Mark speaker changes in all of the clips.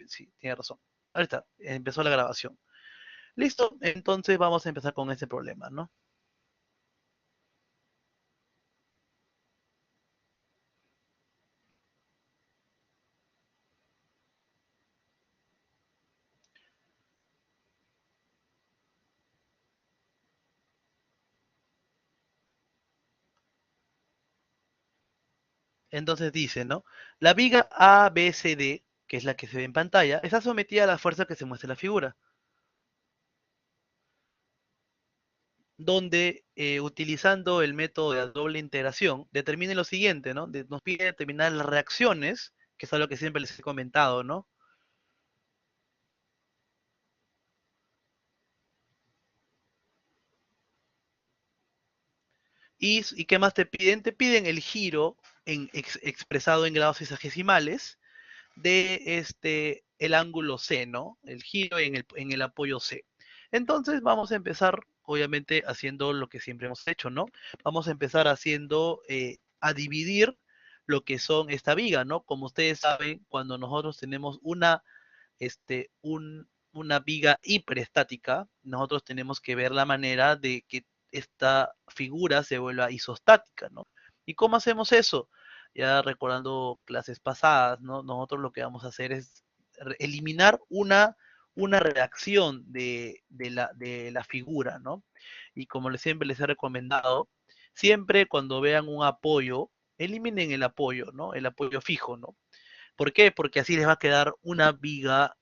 Speaker 1: Sí, tiene razón. Ahí está, empezó la grabación. Listo, entonces vamos a empezar con ese problema, ¿no? Entonces dice, ¿no? La viga ABCD, que es la que se ve en pantalla, está sometida a la fuerza que se muestra en la figura, donde utilizando el método de doble integración, determine lo siguiente, ¿no? Nos pide determinar las reacciones, que es algo que siempre les he comentado, ¿no? ¿Y qué más te piden? Te piden el giro expresado en grados sexagesimales de el ángulo C, ¿no? El giro en el apoyo C. Entonces vamos a empezar, obviamente, haciendo lo que siempre hemos hecho, ¿no? Vamos a empezar haciendo, a dividir lo que son esta viga, ¿no? Como ustedes saben, cuando nosotros tenemos una viga hiperestática, nosotros tenemos que ver la manera de que esta figura se vuelva isostática, ¿no? ¿Y cómo hacemos eso? Ya recordando clases pasadas, ¿no? Nosotros lo que vamos a hacer es eliminar una reacción de la figura, ¿no? Y como siempre les he recomendado, siempre cuando vean un apoyo, eliminen el apoyo, ¿no? El apoyo fijo, ¿no? ¿Por qué? Porque así les va a quedar una viga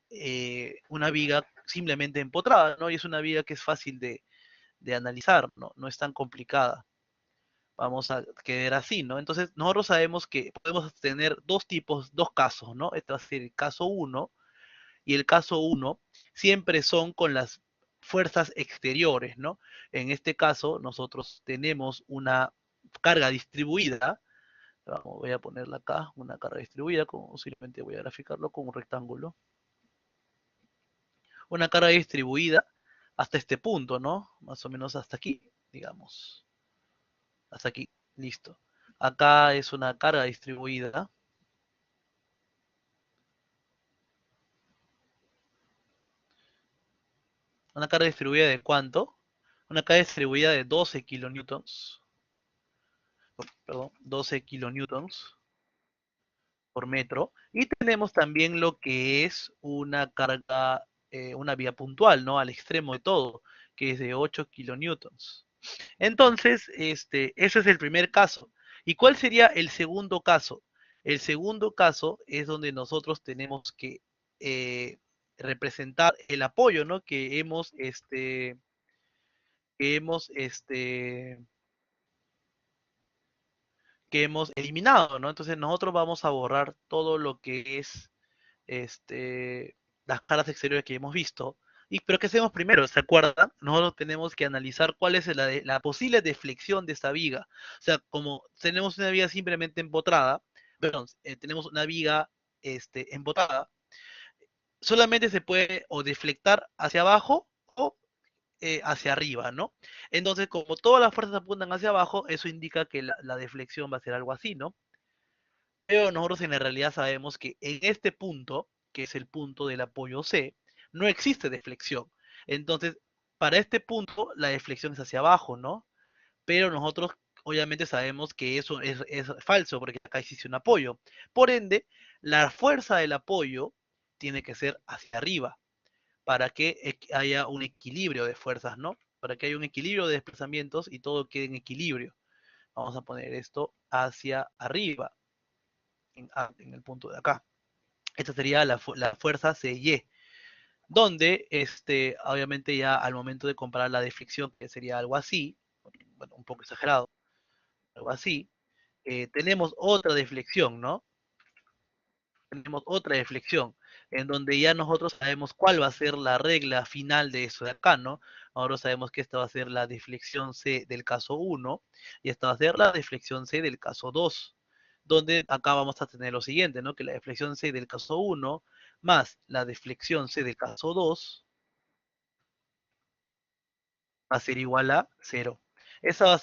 Speaker 1: simplemente empotrada, ¿no? Y es una viga que es fácil de analizar, ¿no? No es tan complicada. Vamos a quedar así, ¿no? Entonces, nosotros sabemos que podemos tener dos tipos, dos casos, ¿no? Este va a ser el caso uno, y el caso uno siempre son con las fuerzas exteriores, ¿no? En este caso, nosotros tenemos una carga distribuida. Vamos, voy a ponerla acá, una carga distribuida, como simplemente voy a graficarlo con un rectángulo. Una carga distribuida hasta este punto, ¿no? Más o menos hasta aquí, digamos. Hasta aquí, listo. Acá es una carga distribuida. ¿Una carga distribuida de cuánto? Una carga distribuida de 12 kilonewtons. Perdón, 12 kilonewtons por metro. Y tenemos también lo que es una carga, una vía puntual, ¿no? Al extremo de todo, que es de 8 kilonewtons. Entonces, ese es el primer caso. ¿Y cuál sería el segundo caso? El segundo caso es donde nosotros tenemos que eh, representar el apoyo, ¿no? Que hemos eliminado, ¿no? Entonces nosotros vamos a borrar todo lo que es las caras exteriores que hemos visto. Pero ¿qué hacemos primero? ¿Se acuerdan? Nosotros tenemos que analizar cuál es la posible deflexión de esta viga. O sea, como tenemos una viga simplemente empotrada, perdón, tenemos una viga empotrada, solamente se puede o deflectar hacia abajo o hacia arriba, ¿no? Entonces, como todas las fuerzas apuntan hacia abajo, eso indica que la deflexión va a ser algo así, ¿no? Pero nosotros en la realidad sabemos que en este punto, que es el punto del apoyo C, no existe deflexión. Entonces, para este punto, la deflexión es hacia abajo, ¿no? Pero nosotros obviamente sabemos que eso es falso, porque acá existe un apoyo. Por ende, la fuerza del apoyo tiene que ser hacia arriba, para que haya un equilibrio de fuerzas, ¿no? Para que haya un equilibrio de desplazamientos y todo quede en equilibrio. Vamos a poner esto hacia arriba, en el punto de acá. Esta sería la fuerza CY, donde obviamente ya al momento de comparar la deflexión, que sería algo así, bueno, un poco exagerado, algo así, tenemos otra deflexión, ¿no? Tenemos otra deflexión, en donde ya nosotros sabemos cuál va a ser la regla final de eso de acá, ¿no? Ahora sabemos que esta va a ser la deflexión C del caso 1 y esta va a ser la deflexión C del caso 2, donde acá vamos a tener lo siguiente, ¿no? Que la deflexión C del caso 1 más la deflexión C del caso 2 va a ser igual a 0. Esta va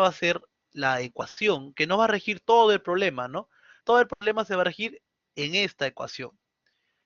Speaker 1: a ser la ecuación que nos va a regir todo el problema, ¿no? Todo el problema se va a regir en esta ecuación.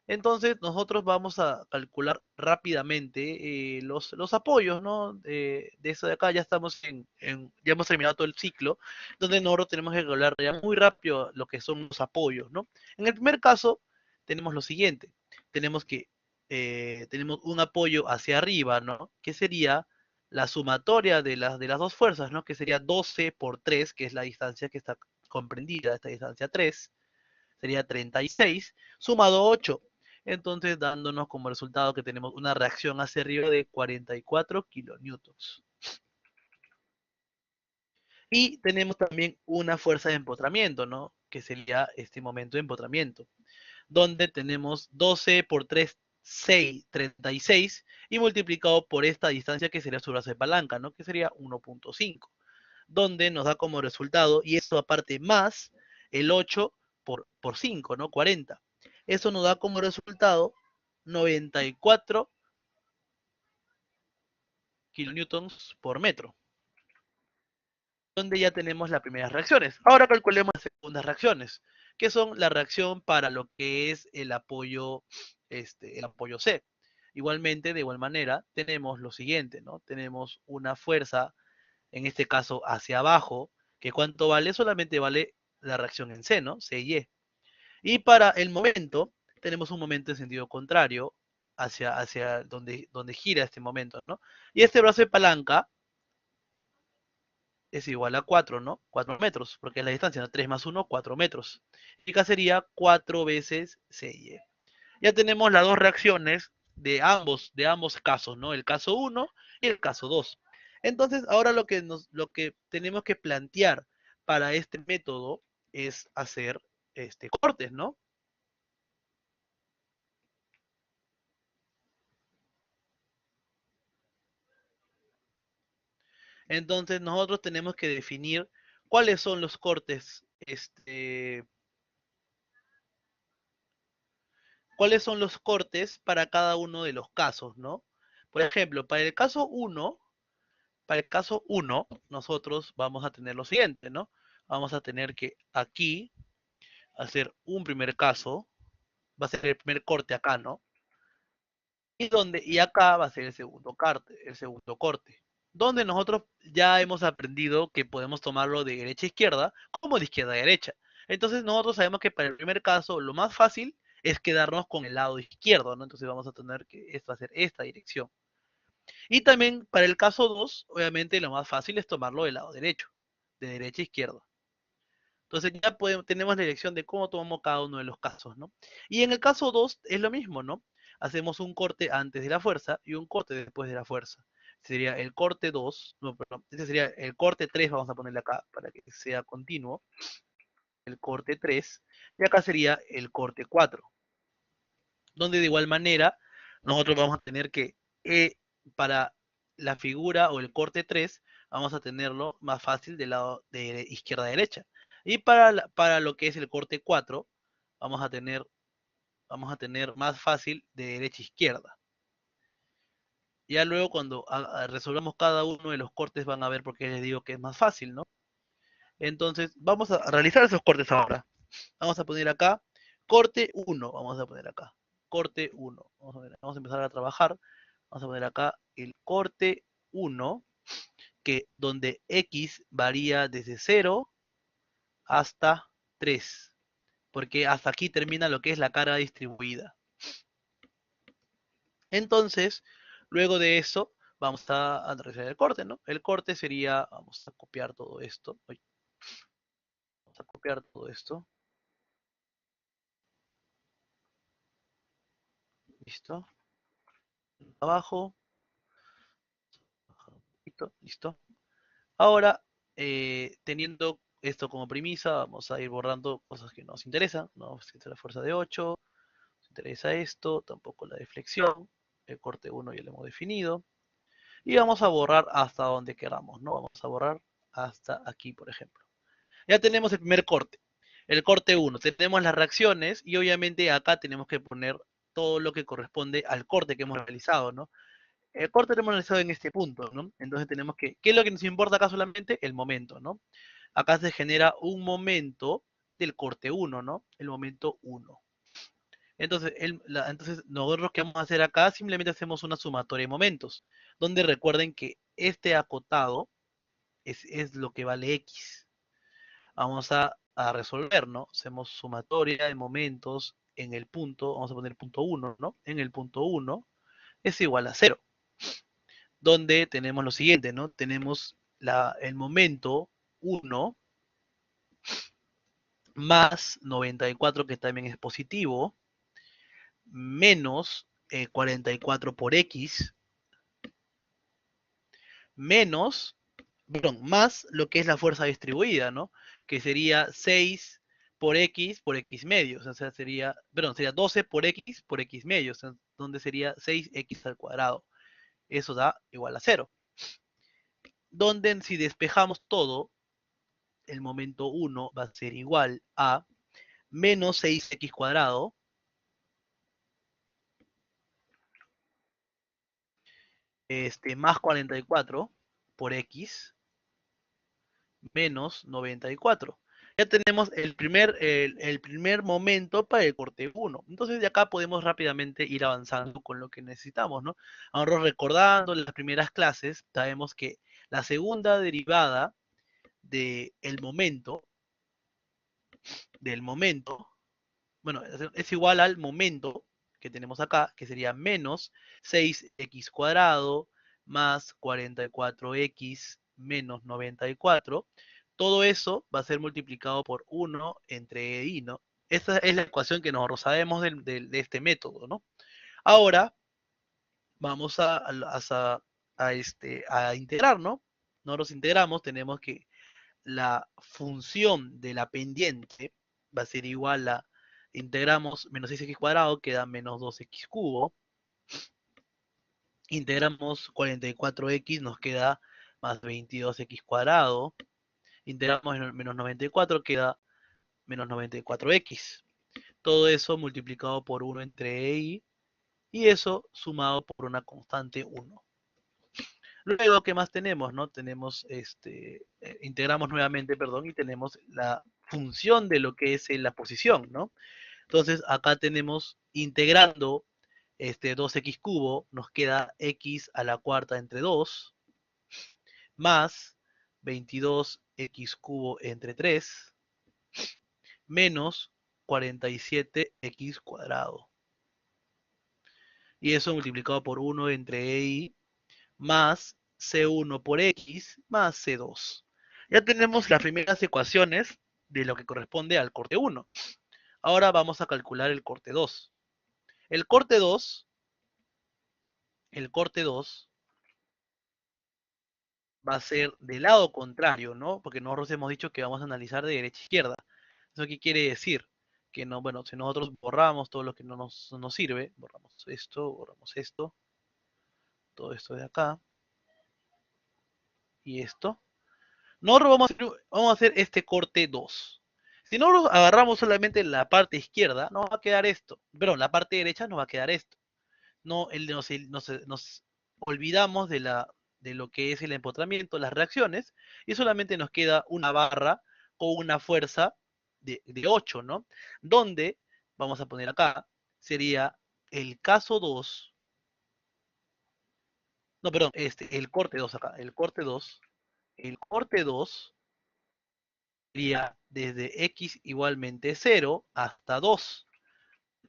Speaker 1: Entonces nosotros vamos a calcular rápidamente los apoyos, ¿no? De eso de acá ya estamos ya hemos terminado todo el ciclo, donde nosotros tenemos que calcular ya muy rápido lo que son los apoyos, ¿no? En el primer caso tenemos lo siguiente, tenemos que tenemos un apoyo hacia arriba, ¿no? Que sería la sumatoria de las dos fuerzas, ¿no? Que sería 12 por 3, que es la distancia que está comprendida, esta distancia 3 sería 36, sumado 8. Entonces, dándonos como resultado que tenemos una reacción hacia arriba de 44 kilonewtons. Y tenemos también una fuerza de empotramiento, ¿no? Que sería este momento de empotramiento, donde tenemos 12 por 3, 6, 36, y multiplicado por esta distancia que sería su brazo de palanca, ¿no? Que sería 1.5, donde nos da como resultado, y esto aparte más el 8 por 5, ¿no? 40. Eso nos da como resultado 94 kilonewtons por metro, donde ya tenemos las primeras reacciones. Ahora calculemos las segundas reacciones, que son la reacción para lo que es el apoyo C. Igualmente, de igual manera, tenemos lo siguiente, ¿no? Tenemos una fuerza, en este caso hacia abajo, que cuánto vale, solamente vale la reacción en C, ¿no? C y E. Y para el momento, tenemos un momento en sentido contrario hacia donde gira este momento, ¿no? Y este brazo de palanca es igual a 4, ¿no? 4 metros, porque es la distancia, ¿no? 3 más 1, 4 metros. Y acá sería 4 veces CY. Ya tenemos las dos reacciones de ambos casos, ¿no? El caso 1 y el caso 2. Entonces, ahora lo que tenemos que plantear para este método es hacer cortes, ¿no? Entonces, nosotros tenemos que definir cuáles son los cortes, cuáles son los cortes para cada uno de los casos, ¿no? Por ejemplo, para el caso 1, nosotros vamos a tener lo siguiente, ¿no? Vamos a tener que aquí hacer un primer caso, va a ser el primer corte acá, ¿no? Y acá va a ser el segundo corte, donde nosotros ya hemos aprendido que podemos tomarlo de derecha a izquierda como de izquierda a derecha. Entonces nosotros sabemos que para el primer caso lo más fácil es quedarnos con el lado izquierdo, ¿no? Entonces vamos a tener que esto va a ser esta dirección. Y también para el caso 2, obviamente lo más fácil es tomarlo del lado derecho, de derecha a izquierda. Entonces ya tenemos la dirección de cómo tomamos cada uno de los casos, ¿no? Y en el caso 2 es lo mismo, ¿no? Hacemos un corte antes de la fuerza y un corte después de la fuerza. Sería el corte 2, no, perdón, este sería el corte 3, vamos a ponerle acá para que sea continuo, el corte 3, y acá sería el corte 4, donde de igual manera nosotros vamos a tener que, para la figura o el corte 3, vamos a tenerlo más fácil del lado de izquierda a derecha. Y para lo que es el corte 4, vamos a tener, vamos a tener más fácil de derecha a izquierda. Ya luego cuando resolvamos cada uno de los cortes van a ver por qué les digo que es más fácil, ¿no? Entonces vamos a realizar esos cortes ahora. Vamos a poner acá corte 1, vamos a poner acá corte 1. Vamos a empezar a trabajar. Vamos a poner acá el corte 1, que donde X varía desde 0 hasta 3, porque hasta aquí termina lo que es la carga distribuida. Entonces, luego de eso, vamos a realizar el corte, ¿no? El corte sería, vamos a copiar todo esto. Vamos a copiar todo esto. Listo. Abajo. Listo. Ahora, teniendo esto como premisa, vamos a ir borrando cosas que nos interesan, ¿no? Esta es la fuerza de 8, nos interesa esto, tampoco la deflexión, el corte 1 ya lo hemos definido, y vamos a borrar hasta donde queramos, ¿no? Vamos a borrar hasta aquí, por ejemplo. Ya tenemos el primer corte, el corte 1, tenemos las reacciones, y obviamente acá tenemos que poner todo lo que corresponde al corte que hemos realizado, ¿no? El corte lo hemos realizado en este punto, ¿no? Entonces tenemos ¿qué es lo que nos importa acá solamente? El momento, ¿no? Acá se genera un momento del corte 1, ¿no? El momento 1. Entonces, nosotros que vamos a hacer acá, simplemente hacemos una sumatoria de momentos, donde recuerden que este acotado es lo que vale X. Vamos a resolver, ¿no? Hacemos sumatoria de momentos en el punto, vamos a poner punto 1, ¿no? En el punto 1 es igual a 0, donde tenemos lo siguiente, ¿no? Tenemos el momento 1 más 94, que también es positivo, menos 44 por X, menos, perdón, más lo que es la fuerza distribuida, ¿no? Que sería 6 por X medios, o sea, sería 12 por X medios, o sea, donde sería 6X al cuadrado. Eso da igual a 0. Donde si despejamos todo, el momento 1 va a ser igual a menos 6X cuadrado más 44 por X menos 94. Ya tenemos el primer momento para el corte 1. Entonces de acá podemos rápidamente ir avanzando con lo que necesitamos, ¿no? Ahora recordando las primeras clases, sabemos que la segunda derivada del momento, bueno, es igual al momento que tenemos acá, que sería menos 6x cuadrado más 44x menos 94. Todo eso va a ser multiplicado por 1 entre i, ¿no? Esa es la ecuación que nosotros sabemos de este método, ¿no? Ahora vamos a integrar, ¿no? Nosotros integramos, tenemos que la función de la pendiente va a ser igual a, integramos menos 6x cuadrado, queda menos 2x cubo, integramos 44x, nos queda más 22x cuadrado, integramos menos 94, queda menos 94x. Todo eso multiplicado por 1 entre i, y eso sumado por una constante 1. Luego, ¿qué más tenemos? ¿No? Tenemos, integramos nuevamente, perdón, y tenemos la función de lo que es la posición, ¿no? Entonces, acá tenemos integrando 2x cubo, nos queda x a la cuarta entre 2, más 22x cubo entre 3, menos 47x cuadrado. Y eso multiplicado por 1 entre i, más C1 por X más C2. Ya tenemos las primeras ecuaciones de lo que corresponde al corte 1. Ahora vamos a calcular el corte 2. El corte 2, el corte 2 va a ser del lado contrario, ¿no? Porque nosotros hemos dicho que vamos a analizar de derecha a izquierda. ¿Eso qué quiere decir? Que no, bueno, si nosotros borramos todo lo que no nos sirve, borramos esto, todo esto de acá, y esto, nosotros vamos a hacer este corte 2. Si nosotros agarramos solamente la parte izquierda, nos va a quedar esto. Perdón, la parte derecha nos va a quedar esto. No, nos olvidamos de lo que es el empotramiento, las reacciones, y solamente nos queda una barra o una fuerza de 8, ¿no? Donde, vamos a poner acá, sería el caso 2, no, perdón, el corte 2 acá, el corte 2 sería desde x igualmente 0 hasta 2.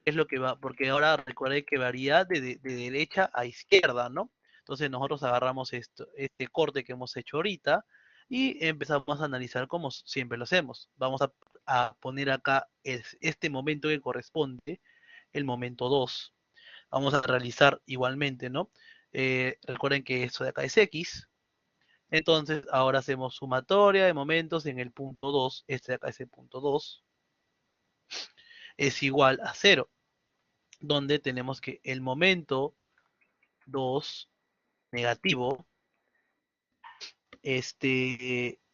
Speaker 1: Es lo que va, porque ahora recuerde que varía de derecha a izquierda, ¿no? Entonces nosotros agarramos este corte que hemos hecho ahorita y empezamos a analizar como siempre lo hacemos. Vamos a poner acá este momento que corresponde, el momento 2. Vamos a realizar igualmente, ¿no? Recuerden que esto de acá es x. Entonces ahora hacemos sumatoria de momentos en el punto 2. Este de acá es el punto 2. Es igual a 0, donde tenemos que el momento 2 negativo,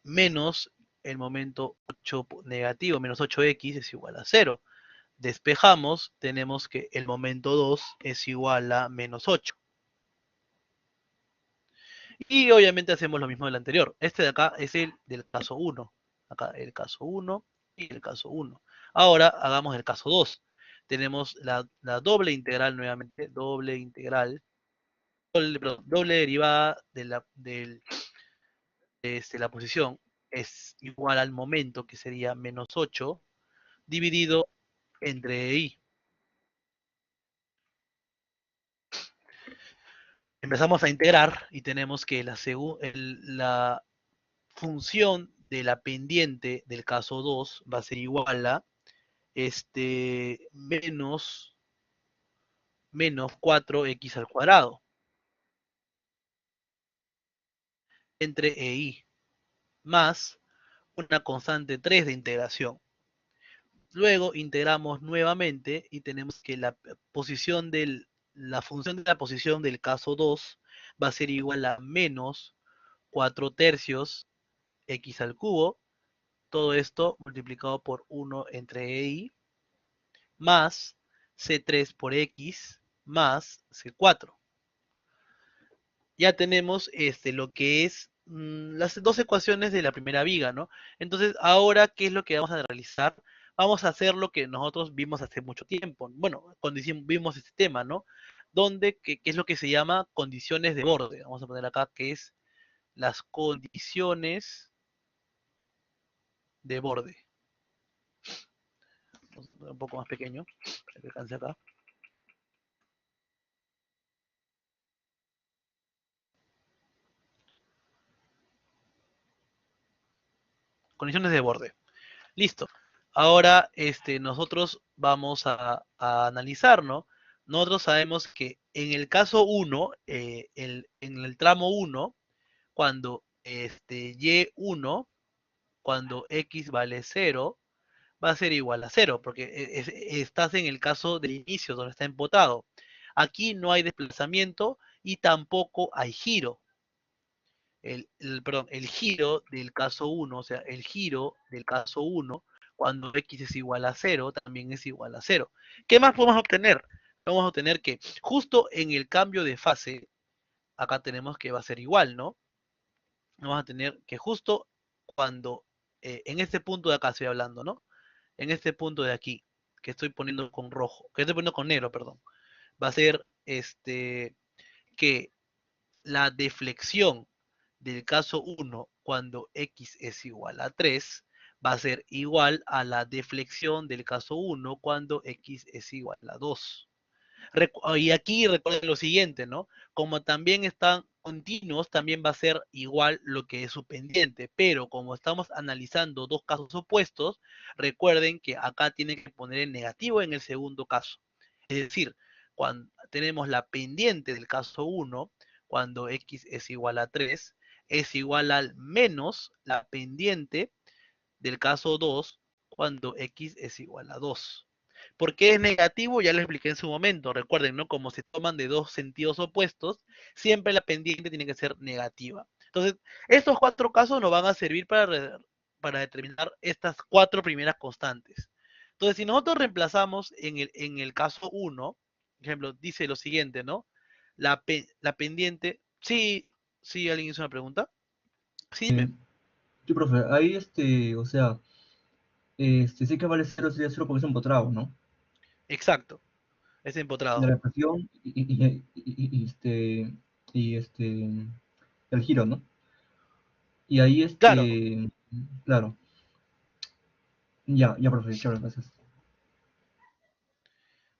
Speaker 1: menos el momento 8 negativo, menos 8x es igual a 0. Despejamos, tenemos que el momento 2 es igual a menos 8. Y obviamente hacemos lo mismo del anterior. Este de acá es el del caso 1. Acá el caso 1 y el caso 1. Ahora hagamos el caso 2. tenemos la doble integral nuevamente, doble derivada de la posición es igual al momento, que sería menos 8, dividido entre i. Empezamos a integrar y tenemos que la función de la pendiente del caso 2 va a ser igual a menos 4x al cuadrado entre i más una constante 3 de integración. Luego integramos nuevamente y tenemos que la función de la posición del caso 2 va a ser igual a menos 4 tercios x al cubo, todo esto multiplicado por 1 entre i, más c3 por x más c4. Ya tenemos lo que es las dos ecuaciones de la primera viga, ¿no? Entonces, ahora, ¿qué es lo que vamos a realizar? Vamos a hacer lo que nosotros vimos hace mucho tiempo. Bueno, cuando vimos este tema, ¿no? Donde, ¿qué es lo que se llama condiciones de borde? Vamos a poner acá que es las condiciones de borde. Un poco más pequeño, para que alcance acá. Condiciones de borde. Listo. Ahora nosotros vamos a analizar, ¿no? Nosotros sabemos que en el caso 1, en el tramo 1, cuando y1, cuando x vale 0, va a ser igual a 0, porque estás en el caso del inicio, donde está empotado. Aquí no hay desplazamiento y tampoco hay giro. Perdón, el giro del caso 1, o sea, el giro del caso 1, cuando x es igual a 0, también es igual a 0. ¿Qué más podemos obtener? Vamos a obtener que justo en el cambio de fase, acá tenemos que va a ser igual, ¿no? Vamos a tener que justo cuando, en este punto de acá estoy hablando, ¿no? En este punto de aquí, que estoy poniendo con rojo, que estoy poniendo con negro, perdón, va a ser que la deflexión del caso 1 cuando x es igual a 3 va a ser igual a la deflexión del caso 1 cuando x es igual a 2. Y aquí recuerden lo siguiente, ¿no? Como también están continuos, también va a ser igual lo que es su pendiente, pero como estamos analizando dos casos opuestos, recuerden que acá tienen que poner el negativo en el segundo caso. Es decir, cuando tenemos la pendiente del caso 1, cuando x es igual a 3, es igual al menos la pendiente del caso 2, cuando x es igual a 2. ¿Por qué es negativo? Ya lo expliqué en su momento. Recuerden, ¿no? Como se toman de dos sentidos opuestos, siempre la pendiente tiene que ser negativa. Entonces, estos cuatro casos nos van a servir para determinar estas cuatro primeras constantes. Entonces, si nosotros reemplazamos en el caso 1, por ejemplo, dice lo siguiente, ¿no? La pendiente. Sí, sí, alguien hizo una pregunta. Sí, dime.
Speaker 2: Sí, profe, ahí, o sea, sí que vale cero, sería cero porque es empotrado, ¿no?
Speaker 1: Exacto, es
Speaker 2: De
Speaker 1: empotrado.
Speaker 2: la presión y el giro, ¿no? Y ahí,
Speaker 1: Claro,
Speaker 2: claro, ya, profe, claro, gracias.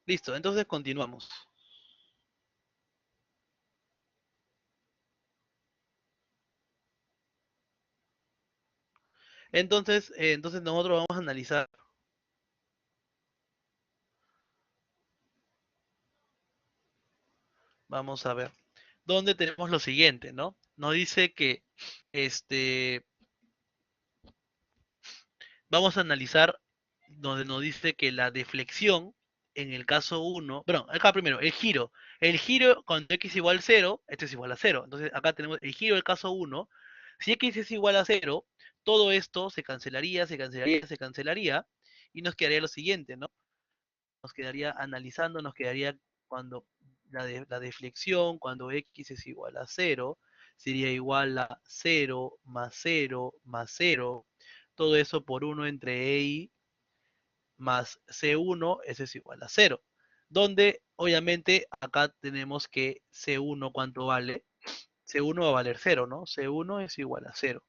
Speaker 1: listo. Entonces continuamos. Entonces nosotros vamos a analizar, vamos a ver, dónde tenemos lo siguiente, ¿no? Nos dice que este, vamos a analizar donde nos dice que la deflexión en el caso 1, bueno, acá primero, el giro cuando x igual a 0, este es igual a 0, entonces acá tenemos el giro del caso 1, si x es igual a 0, todo esto se cancelaría, se cancelaría, se cancelaría, y nos quedaría lo siguiente, ¿no? Nos quedaría analizando, nos quedaría cuando la deflexión, cuando x es igual a 0, sería igual a 0 más 0 más 0, todo eso por 1 entre i más C1, ese es igual a 0. Donde, obviamente, acá tenemos que C1, ¿cuánto vale? C1 va a valer 0, ¿no? C1 es igual a 0.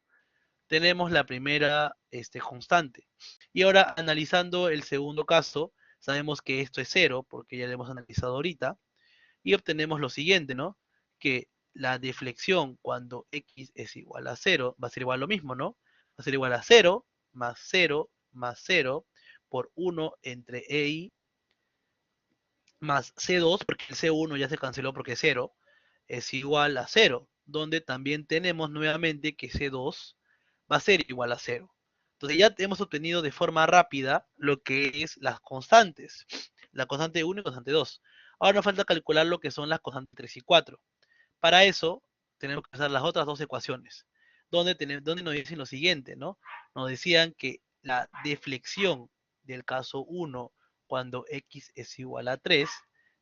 Speaker 1: Tenemos la primera constante. Y ahora, analizando el segundo caso, sabemos que esto es 0, porque ya lo hemos analizado ahorita, y obtenemos lo siguiente, ¿no? Que la deflexión cuando x es igual a 0 va a ser igual a lo mismo, ¿no? Va a ser igual a 0 más 0 por 1 entre EI más C2, porque el C1 ya se canceló porque es 0, es igual a 0, donde también tenemos nuevamente que C2 va a ser igual a 0. Entonces ya hemos obtenido de forma rápida lo que es las constantes, la constante 1 y constante 2. Ahora nos falta calcular lo que son las constantes 3 y 4. Para eso tenemos que usar las otras dos ecuaciones, donde nos dicen lo siguiente, ¿no? Nos decían que la deflexión del caso 1 cuando x es igual a 3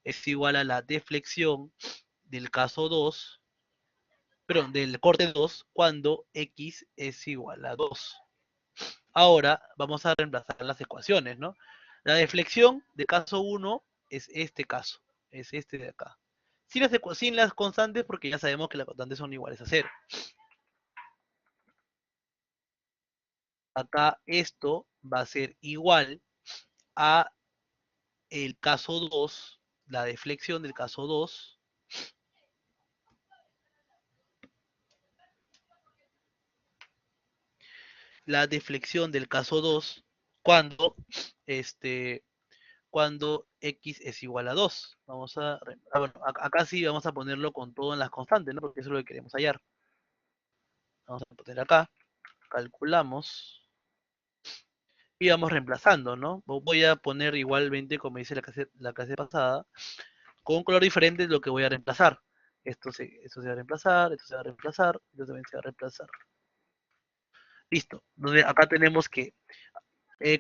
Speaker 1: es igual a la deflexión del caso 2, perdón, del corte 2 cuando x es igual a 2. Ahora vamos a reemplazar las ecuaciones, ¿no? La deflexión del caso 1 es este caso, es este de acá. Sin las constantes, porque ya sabemos que las constantes son iguales a 0. Acá esto va a ser igual a el caso 2, la deflexión del caso 2, la deflexión del caso 2 cuando este cuando x es igual a 2. Vamos a, bueno, acá sí vamos a ponerlo con todo en las constantes, ¿no? Porque eso es lo que queremos hallar. Vamos a poner acá, calculamos y vamos reemplazando, ¿no? Voy a poner igualmente, como dice la clase pasada, con un color diferente es lo que voy a reemplazar. Esto se va a reemplazar, esto se va a reemplazar, esto también se va a reemplazar. Listo. Entonces acá tenemos que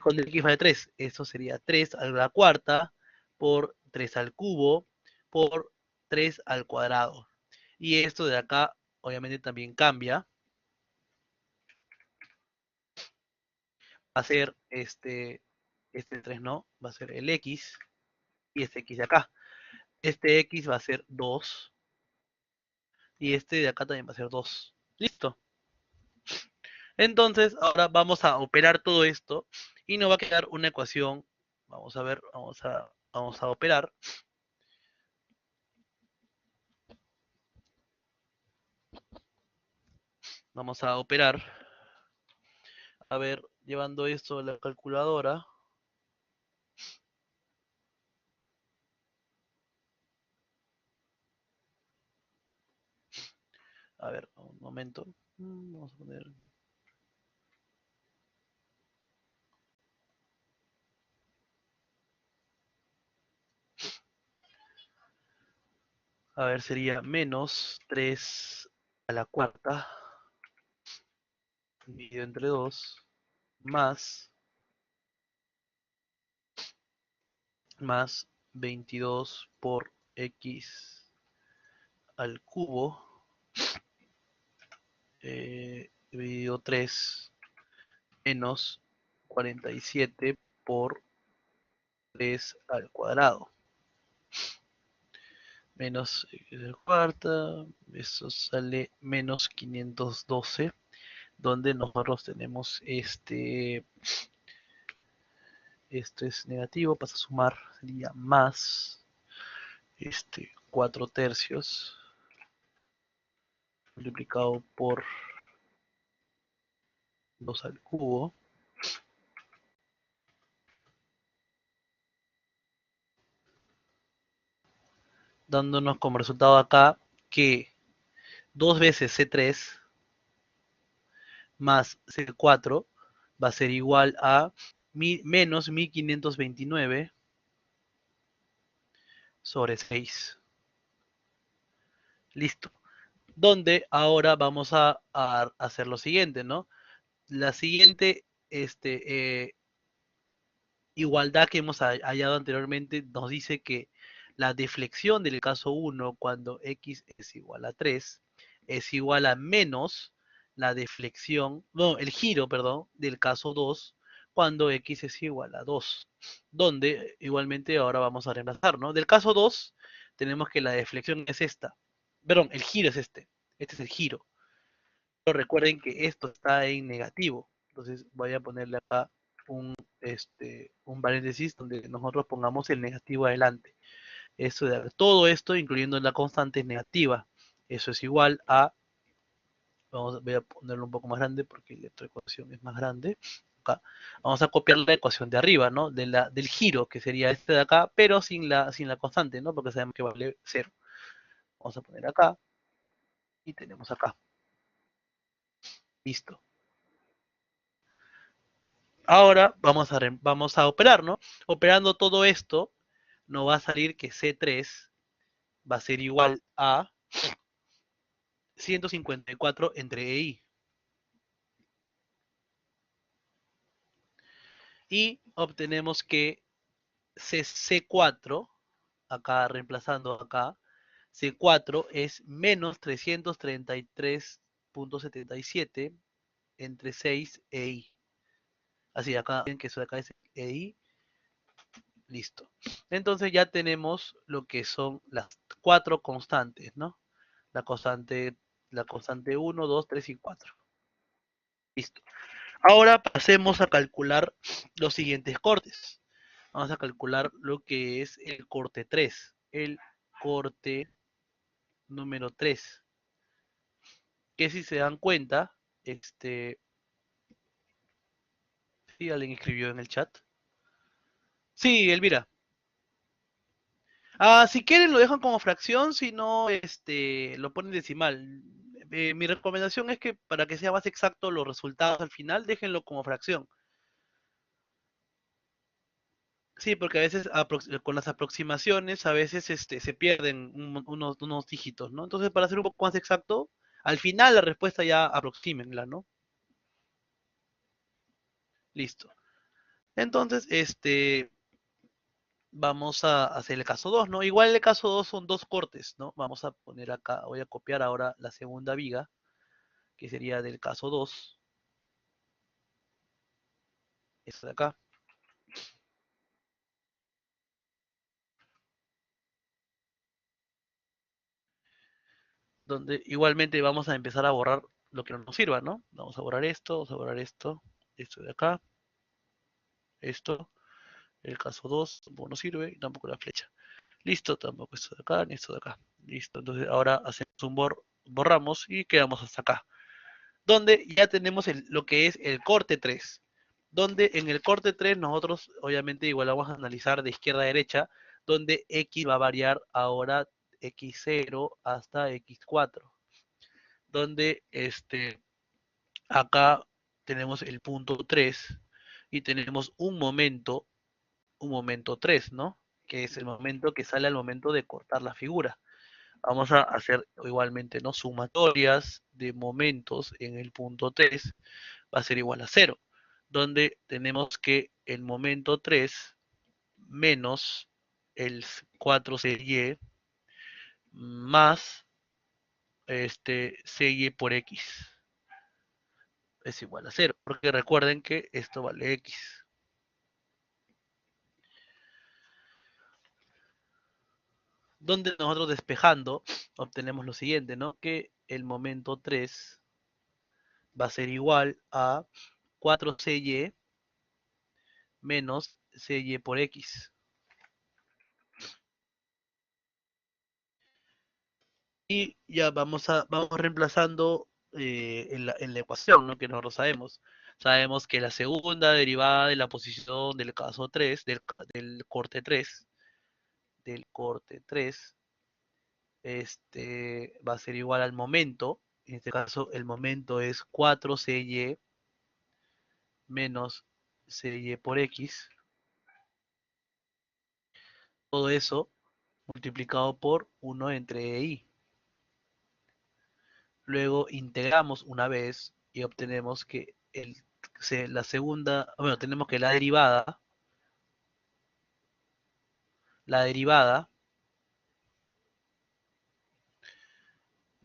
Speaker 1: con el x vale 3, esto sería 3 a la cuarta por 3 al cubo por 3 al cuadrado. Y esto de acá obviamente también cambia. Va a ser este 3 no, va a ser el x y este x de acá. Este x va a ser 2 y este de acá también va a ser 2. Listo. Entonces, ahora vamos a operar todo esto y nos va a quedar una ecuación. Vamos a ver, vamos a operar. Vamos a operar. A ver, llevando esto a la calculadora. A ver, un momento. Vamos a poner. A ver, sería menos 3 a la cuarta dividido entre 2 más 22 por x al cubo dividido 3 menos 47 por 3 al cuadrado. Menos x a la cuarta, eso sale menos 512, donde nosotros tenemos esto es negativo, pasa a sumar, sería más 4 tercios multiplicado por 2 al cubo, dándonos como resultado acá que 2 veces C3 más C4 va a ser igual a menos 1529 sobre 6. Listo. Donde ahora vamos a hacer lo siguiente, ¿no? La siguiente igualdad que hemos hallado anteriormente nos dice que la deflexión del caso 1 cuando x es igual a 3 es igual a menos la deflexión, no, el giro, perdón, del caso 2 cuando x es igual a 2, donde igualmente ahora vamos a reemplazar, ¿no? Del caso 2, tenemos que la deflexión es esta, perdón, el giro es este es el giro. Pero recuerden que esto está en negativo, entonces voy a ponerle acá un paréntesis donde nosotros pongamos el negativo adelante. Todo esto, incluyendo la constante negativa, eso es igual a, voy a ponerlo un poco más grande porque la otra ecuación es más grande. Acá. Vamos a copiar la ecuación de arriba, ¿no? Del giro, que sería este de acá, pero sin la constante, ¿no? Porque sabemos que vale 0. Vamos a poner acá y tenemos acá. Listo. Ahora vamos a operar, ¿no? Operando todo esto, nos va a salir que C3 va a ser igual a 154 entre EI. Y obtenemos que C4, acá reemplazando acá, C4 es menos 333.77 entre 6 EI. Así, acá ven que eso de acá es EI. Listo. Entonces ya tenemos lo que son las 4 constantes, ¿no? La constante, la constante 1, 2, 3 y 4. Listo. Ahora pasemos a calcular los siguientes cortes. Vamos a calcular lo que es el corte 3. El corte número 3. Que si se dan cuenta, ¿sí alguien escribió en el chat? Sí, Elvira. Si quieren lo dejan como fracción, si no, lo ponen decimal. Mi recomendación es que para que sea más exacto los resultados al final, déjenlo como fracción. Sí, porque a veces con las aproximaciones a veces se pierden unos dígitos, ¿no? Entonces, para ser un poco más exacto, al final la respuesta ya aproxímenla, ¿no? Listo. Entonces, vamos a hacer el caso 2, ¿no? Igual el caso 2 son dos cortes, ¿no? Vamos a poner acá, voy a copiar ahora la segunda viga, que sería del caso 2. Esta de acá. Donde igualmente vamos a empezar a borrar lo que no nos sirva, ¿no? Vamos a borrar esto de acá, esto, el caso 2 tampoco nos sirve, y tampoco la flecha. Listo, tampoco esto de acá, ni esto de acá. Listo, entonces ahora hacemos borramos y quedamos hasta acá. Donde ya tenemos lo que es el corte 3. Donde en el corte 3 nosotros obviamente igual vamos a analizar de izquierda a derecha, donde X va a variar ahora X0 hasta X4. Donde acá tenemos el punto 3 y tenemos un momento 3, ¿no? Que es el momento que sale al momento de cortar la figura. Vamos a hacer igualmente, ¿no? Sumatorias de momentos en el punto 3 va a ser igual a 0, donde tenemos que el momento 3 menos el 4CY más CY por X es igual a 0, porque recuerden que esto vale X. Donde nosotros despejando obtenemos lo siguiente, ¿no? Que el momento 3 va a ser igual a 4CY menos CY por X. Y ya vamos reemplazando en la ecuación, ¿no? Que nosotros sabemos. Sabemos que la segunda derivada de la posición del caso 3 del corte 3 va a ser igual al momento. En este caso, el momento es 4CY menos CY por X. Todo eso multiplicado por 1 entre I. Luego integramos una vez y obtenemos que la segunda, bueno, tenemos que la derivada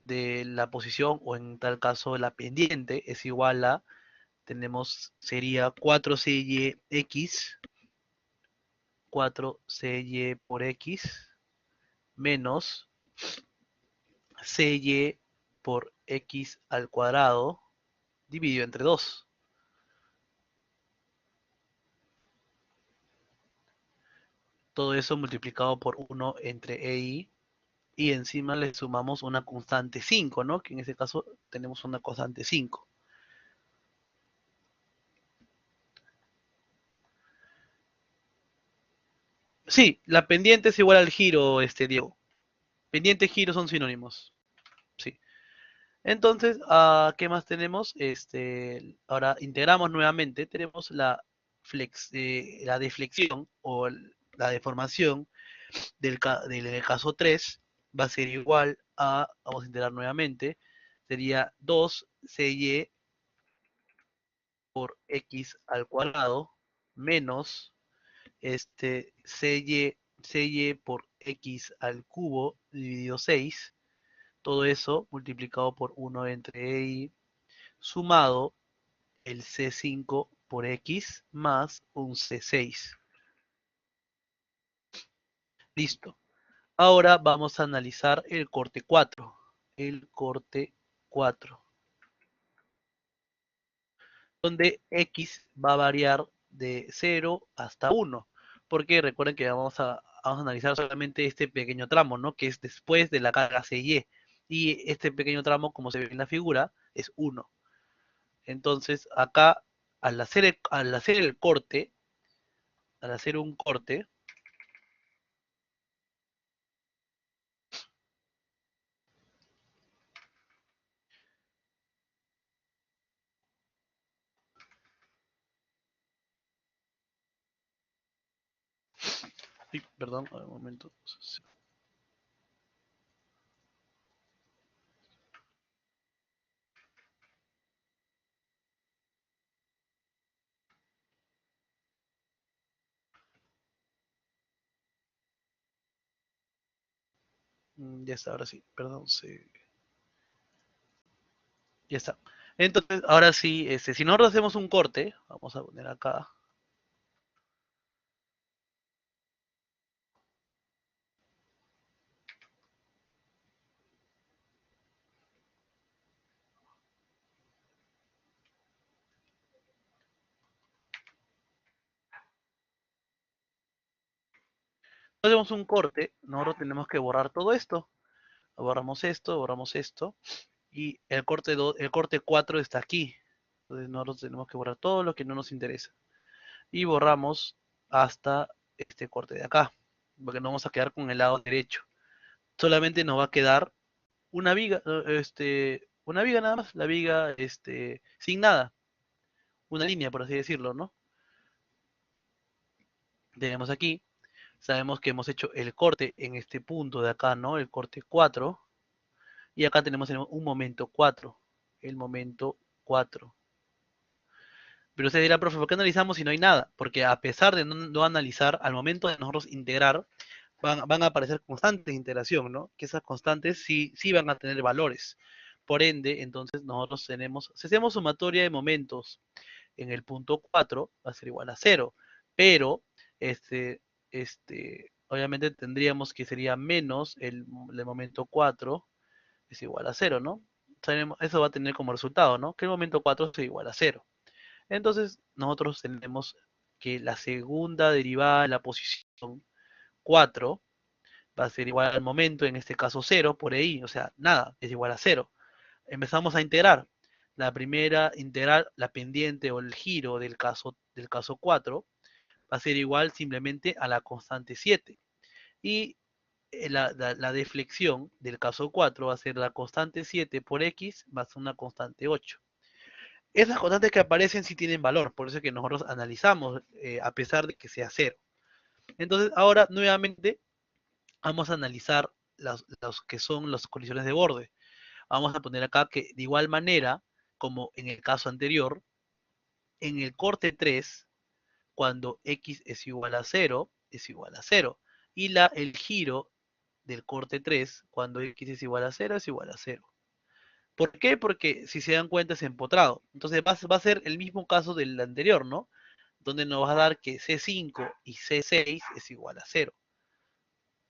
Speaker 1: de la posición o en tal caso la pendiente es igual a sería 4CYX, 4CY por X, menos CY por X al cuadrado, dividido entre 2. Todo eso multiplicado por 1 entre EI, y encima le sumamos una constante 5, ¿no? Que en este caso tenemos una constante 5. Sí, la pendiente es igual al giro, Diego. Pendiente y giro son sinónimos. Sí. Entonces, ¿qué más tenemos? Ahora integramos nuevamente. Tenemos la deflexión o la deformación del caso 3 va a ser igual a, vamos a integrar nuevamente, sería 2CY por X al cuadrado menos CY por X al cubo dividido 6, todo eso multiplicado por 1 entre Y, sumado el C5 por X más un C6. Listo. Ahora vamos a analizar el corte 4. El corte 4. Donde X va a variar de 0 hasta 1. Porque recuerden que vamos a analizar solamente este pequeño tramo, ¿no? Que es después de la carga CY. Y este pequeño tramo, como se ve en la figura, es 1. Entonces, acá, al hacer el corte, al hacer un corte, ay, perdón, un momento, ya está, ahora sí, perdón, ya está. Entonces, ahora sí, si nosotros hacemos un corte, vamos a poner acá, hacemos un corte, nosotros tenemos que borrar todo esto. Borramos esto, y el corte 4 está aquí. Entonces nosotros tenemos que borrar todo lo que no nos interesa. Y borramos hasta este corte de acá, porque no vamos a quedar con el lado derecho. Solamente nos va a quedar una viga, una viga nada más, la viga, sin nada, una línea, por así decirlo, ¿no? Tenemos aquí, sabemos que hemos hecho el corte en este punto de acá, ¿no? El corte 4, y acá tenemos un momento 4, el momento 4. Pero usted dirá, profe, ¿por qué analizamos si no hay nada? Porque a pesar de no analizar, al momento de nosotros integrar, van a aparecer constantes de integración, ¿no? Que esas constantes sí van a tener valores. Por ende, entonces nosotros tenemos, si hacemos sumatoria de momentos en el punto 4, va a ser igual a 0. Pero, obviamente tendríamos que sería menos el momento 4 es igual a 0, ¿no? Eso va a tener como resultado, ¿no? Que el momento 4 es igual a 0. Entonces, nosotros tenemos que la segunda derivada de la posición 4 va a ser igual al momento, en este caso 0, por ahí, o sea, nada, es igual a 0. Empezamos a integrar. La primera integral, la pendiente o el giro del caso 4, va a ser igual simplemente a la constante 7. Y la deflexión del caso 4 va a ser la constante 7 por x más una constante 8. Esas constantes que aparecen sí tienen valor, por eso es que nosotros analizamos, a pesar de que sea cero. Entonces, ahora nuevamente vamos a analizar los que son las colisiones de borde. Vamos a poner acá que de igual manera, como en el caso anterior, en el corte 3, cuando x es igual a 0, es igual a 0. Y el giro del corte 3, cuando x es igual a 0, es igual a 0. ¿Por qué? Porque si se dan cuenta es empotrado. Entonces va a ser el mismo caso del anterior, ¿no? Donde nos va a dar que C5 y C6 es igual a 0.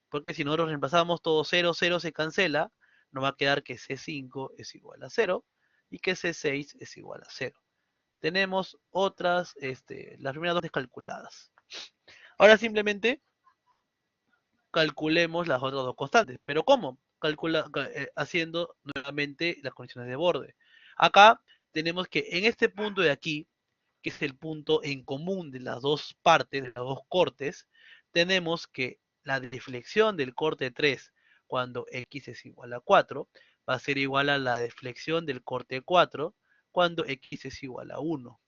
Speaker 1: Porque si nosotros reemplazamos todo 0, 0 se cancela, nos va a quedar que C5 es igual a 0 y que C6 es igual a 0. Tenemos otras, las primeras dos descalculadas. Ahora simplemente calculemos las otras dos constantes. ¿Pero cómo? Haciendo nuevamente las condiciones de borde. Acá tenemos que en este punto de aquí, que es el punto en común de las dos partes, de los dos cortes, tenemos que la deflexión del corte 3 cuando x es igual a 4 va a ser igual a la deflexión del corte 4 cuando x es igual a 1.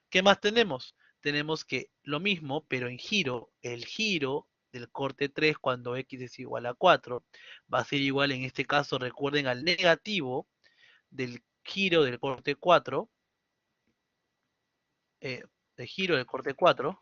Speaker 1: ¿Qué más tenemos? Tenemos que lo mismo, pero en giro, el giro del corte 3 cuando x es igual a 4 va a ser igual en este caso, recuerden, al negativo del giro del corte 4, de giro del corte 4,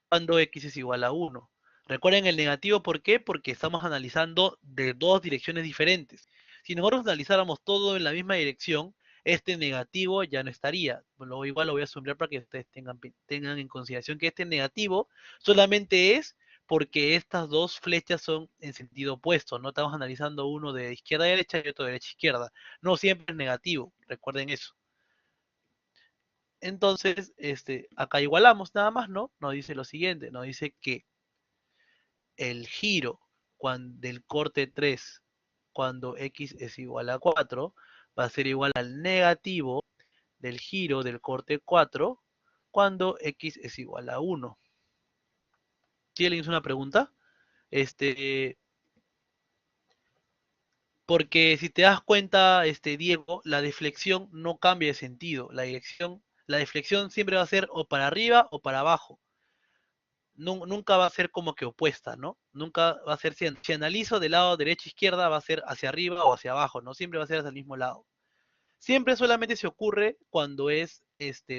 Speaker 1: cuando x es igual a 1. Recuerden el negativo, ¿por qué? Porque estamos analizando de dos direcciones diferentes. Si nosotros analizáramos todo en la misma dirección, este negativo ya no estaría. Bueno, igual lo voy a sombrear para que ustedes tengan en consideración que este negativo solamente es porque estas dos flechas son en sentido opuesto. No estamos analizando uno de izquierda a derecha y otro de derecha a izquierda. No siempre es negativo, recuerden eso. Entonces, acá igualamos nada más, ¿no? Nos dice lo siguiente, nos dice que el giro del corte 3 cuando x es igual a 4 va a ser igual al negativo del giro del corte 4 cuando x es igual a 1. ¿Sí alguien hizo una pregunta? Este, porque si te das cuenta, Diego, la deflexión no cambia de sentido. La deflexión siempre va a ser o para arriba o para abajo. Nunca va a ser como que opuesta, ¿no? Nunca va a ser, si analizo del lado derecha-izquierda, va a ser hacia arriba o hacia abajo, ¿no? Siempre va a ser hacia el mismo lado. Siempre solamente se ocurre cuando es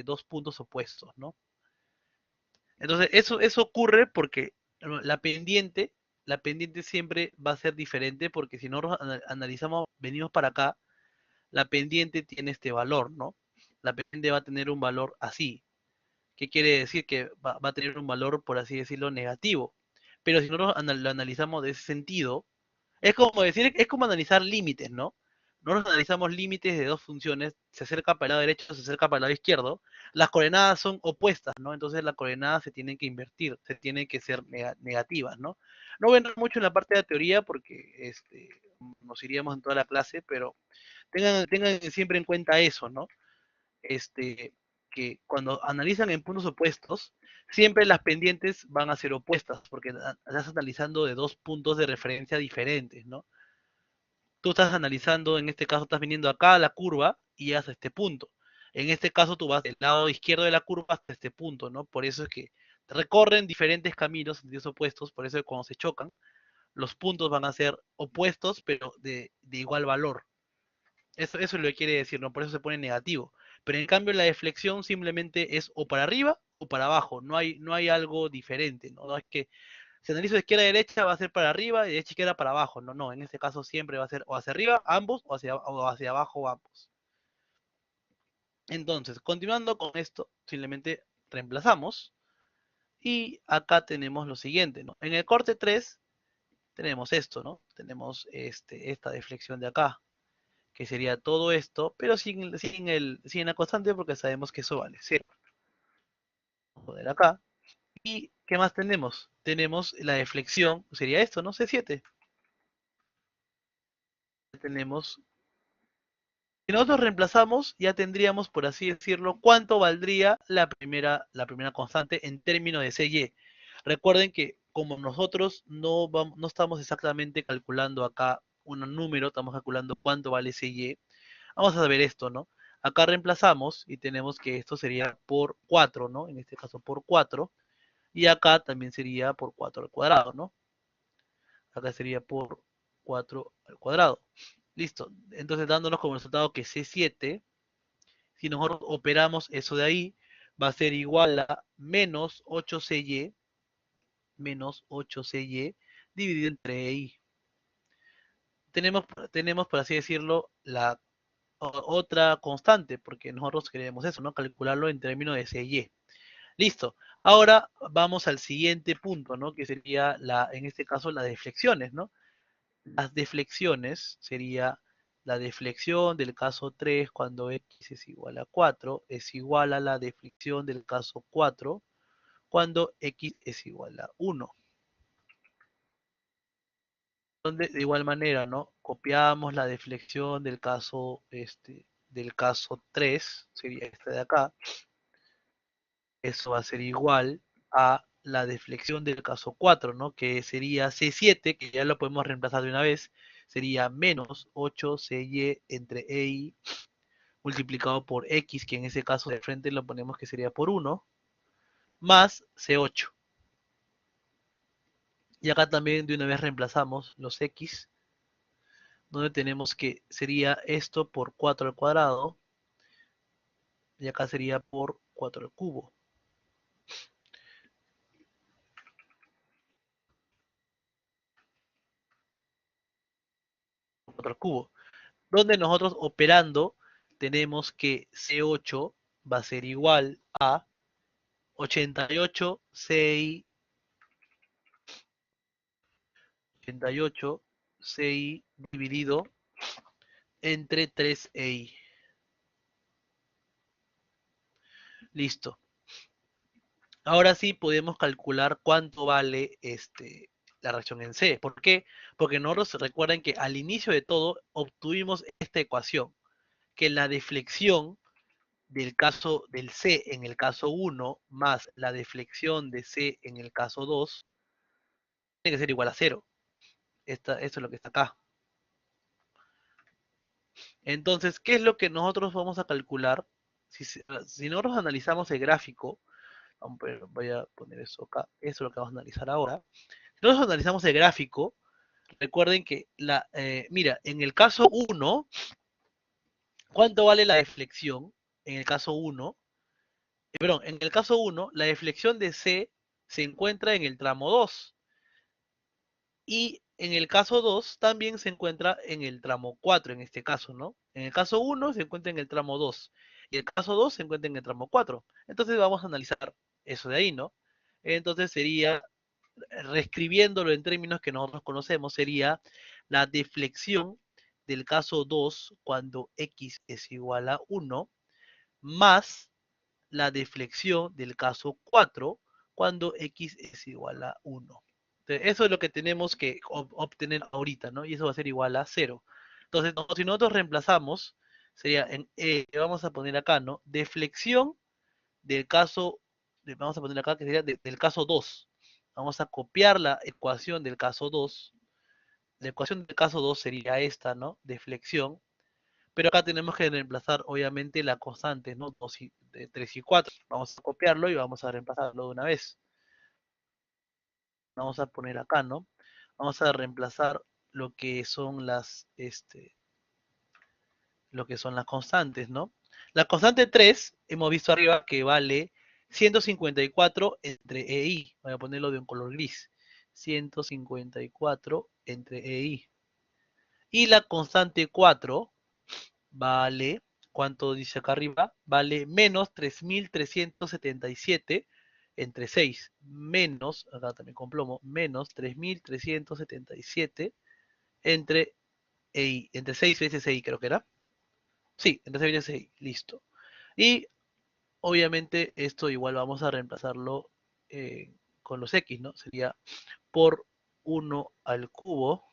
Speaker 1: dos puntos opuestos, ¿no? Entonces, eso ocurre porque la pendiente siempre va a ser diferente, porque si nosotros analizamos, venimos para acá, la pendiente tiene este valor, ¿no? La pendiente va a tener un valor así. ¿Qué quiere decir? Que va a tener un valor, por así decirlo, negativo. Pero si nosotros lo analizamos de ese sentido, es como decir, es como analizar límites, ¿no? Nosotros analizamos límites de dos funciones, se acerca para el lado derecho, se acerca para el lado izquierdo, las coordenadas son opuestas, ¿no? Entonces las coordenadas se tienen que invertir, se tienen que ser negativas, ¿no? No voy a entrar mucho en la parte de la teoría porque nos iríamos en toda la clase, pero tengan siempre en cuenta eso, ¿no? Que cuando analizan en puntos opuestos, siempre las pendientes van a ser opuestas, porque estás analizando de dos puntos de referencia diferentes, ¿no? Tú estás analizando, en este caso estás viniendo acá a la curva y llegas a este punto. En este caso tú vas del lado izquierdo de la curva hasta este punto, ¿no? Por eso es que recorren diferentes caminos en sentidos opuestos, por eso es que cuando se chocan, los puntos van a ser opuestos, pero de igual valor. Eso es lo que quiere decir, ¿no? Por eso se pone negativo. Pero en cambio la deflexión simplemente es o para arriba o para abajo. No hay algo diferente, ¿no? No es que si analizo de izquierda a derecha va a ser para arriba y de derecha a izquierda para abajo. No, no. En este caso siempre va a ser o hacia arriba ambos o hacia abajo ambos. Entonces, continuando con esto, simplemente reemplazamos. Y acá tenemos lo siguiente, ¿no? En el corte 3 tenemos esto, ¿no? Tenemos esta deflexión de acá, que sería todo esto, pero sin la constante porque sabemos que eso vale cero. Vamos a poner acá. ¿Y qué más tenemos? Tenemos la deflexión, sería esto, ¿no? C7. Tenemos, si nosotros reemplazamos, ya tendríamos, por así decirlo, cuánto valdría la primera constante en términos de CY. Recuerden que como nosotros no estamos exactamente calculando acá un número, estamos calculando cuánto vale CY. Vamos a ver esto, ¿no? Acá reemplazamos y tenemos que esto sería por 4, ¿no? En este caso por 4. Y acá también sería por 4 al cuadrado, ¿no? Acá sería por 4 al cuadrado. Listo. Entonces dándonos como resultado que C7, si nosotros operamos eso de ahí, va a ser igual a menos 8CY, dividido entre I. tenemos, por así decirlo, la otra constante, porque nosotros queremos eso, ¿no? Calcularlo en términos de C y Y. Listo. Ahora vamos al siguiente punto, ¿no? Que sería, en este caso, las deflexiones, ¿no? Las deflexiones sería la deflexión del caso 3 cuando x es igual a 4 es igual a la deflexión del caso 4 cuando x es igual a 1. Donde de igual manera, ¿no? Copiamos la deflexión del caso 3, sería esta de acá. Eso va a ser igual a la deflexión del caso 4, ¿no? Que sería C7, que ya lo podemos reemplazar de una vez, sería menos 8CY entre EI multiplicado por X, que en ese caso de frente lo ponemos que sería por 1, más C8. Y acá también de una vez reemplazamos los X, donde tenemos que sería esto por 4 al cuadrado, y acá sería por 4 al cubo. 4 al cubo. Donde nosotros operando tenemos que C8 va a ser igual a 88 CI 88 CI dividido entre 3EI. Listo. Ahora sí podemos calcular cuánto vale la reacción en C. ¿Por qué? Porque nosotros recuerden que al inicio de todo obtuvimos esta ecuación, que la deflexión del caso del C en el caso 1 más la deflexión de C en el caso 2 tiene que ser igual a 0. Esto es lo que está acá. Entonces, ¿qué es lo que nosotros vamos a calcular? Si nosotros analizamos el gráfico, voy a poner eso acá, eso es lo que vamos a analizar ahora. Si nosotros analizamos el gráfico, recuerden que, mira, en el caso 1, ¿cuánto vale la deflexión? En el caso 1, perdón, en el caso 1, la deflexión de C se encuentra en el tramo 2. Y en el caso 2 también se encuentra en el tramo 4, en este caso, ¿no? En el caso 1 se encuentra en el tramo 2 y el caso 2 se encuentra en el tramo 4. Entonces vamos a analizar eso de ahí, ¿no? Entonces sería, reescribiéndolo en términos que nosotros conocemos, sería la deflexión del caso 2 cuando x es igual a 1 más la deflexión del caso 4 cuando x es igual a 1. Entonces, eso es lo que tenemos que obtener ahorita, ¿no? Y eso va a ser igual a 0. Entonces, si nosotros reemplazamos, sería, vamos a poner acá, ¿no? Deflexión del caso, vamos a poner acá que sería del caso 2. Vamos a copiar la ecuación del caso 2. La ecuación del caso 2 sería esta, ¿no? Deflexión. Pero acá tenemos que reemplazar, obviamente, la constante, ¿no? 3 y 4. Vamos a copiarlo y vamos a reemplazarlo de una vez. Vamos a poner acá, ¿no? Vamos a reemplazar lo que son lo que son las constantes, ¿no? La constante 3, hemos visto arriba que vale 154 entre EI. Voy a ponerlo de un color gris. 154 entre EI. Y la constante 4 vale, ¿cuánto dice acá arriba? Vale menos 3377 entre 6, menos, acá también con plomo, menos 3377 entre entre 6 veces EI creo que era. Sí, entre 6 veces EI, listo. Y obviamente esto igual vamos a reemplazarlo con los X, ¿no? Sería por 1 al cubo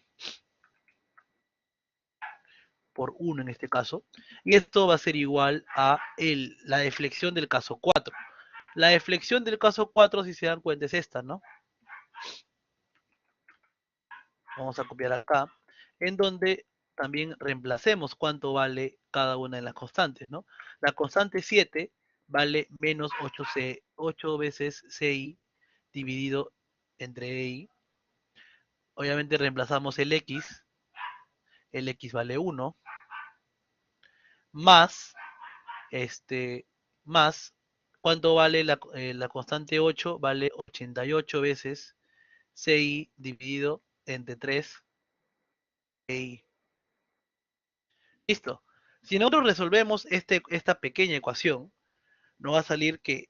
Speaker 1: por 1 en este caso, y esto va a ser igual a la deflexión del caso 4. La deflexión del caso 4, si se dan cuenta, es esta, ¿no? Vamos a copiar acá, en donde también reemplacemos cuánto vale cada una de las constantes, ¿no? La constante 7 vale menos 8 veces CI dividido entre EI. Obviamente reemplazamos el X vale 1, más más, ¿cuánto vale la constante 8? Vale 88 veces CI dividido entre 3 EI. Listo. Si nosotros resolvemos esta pequeña ecuación, nos va a salir que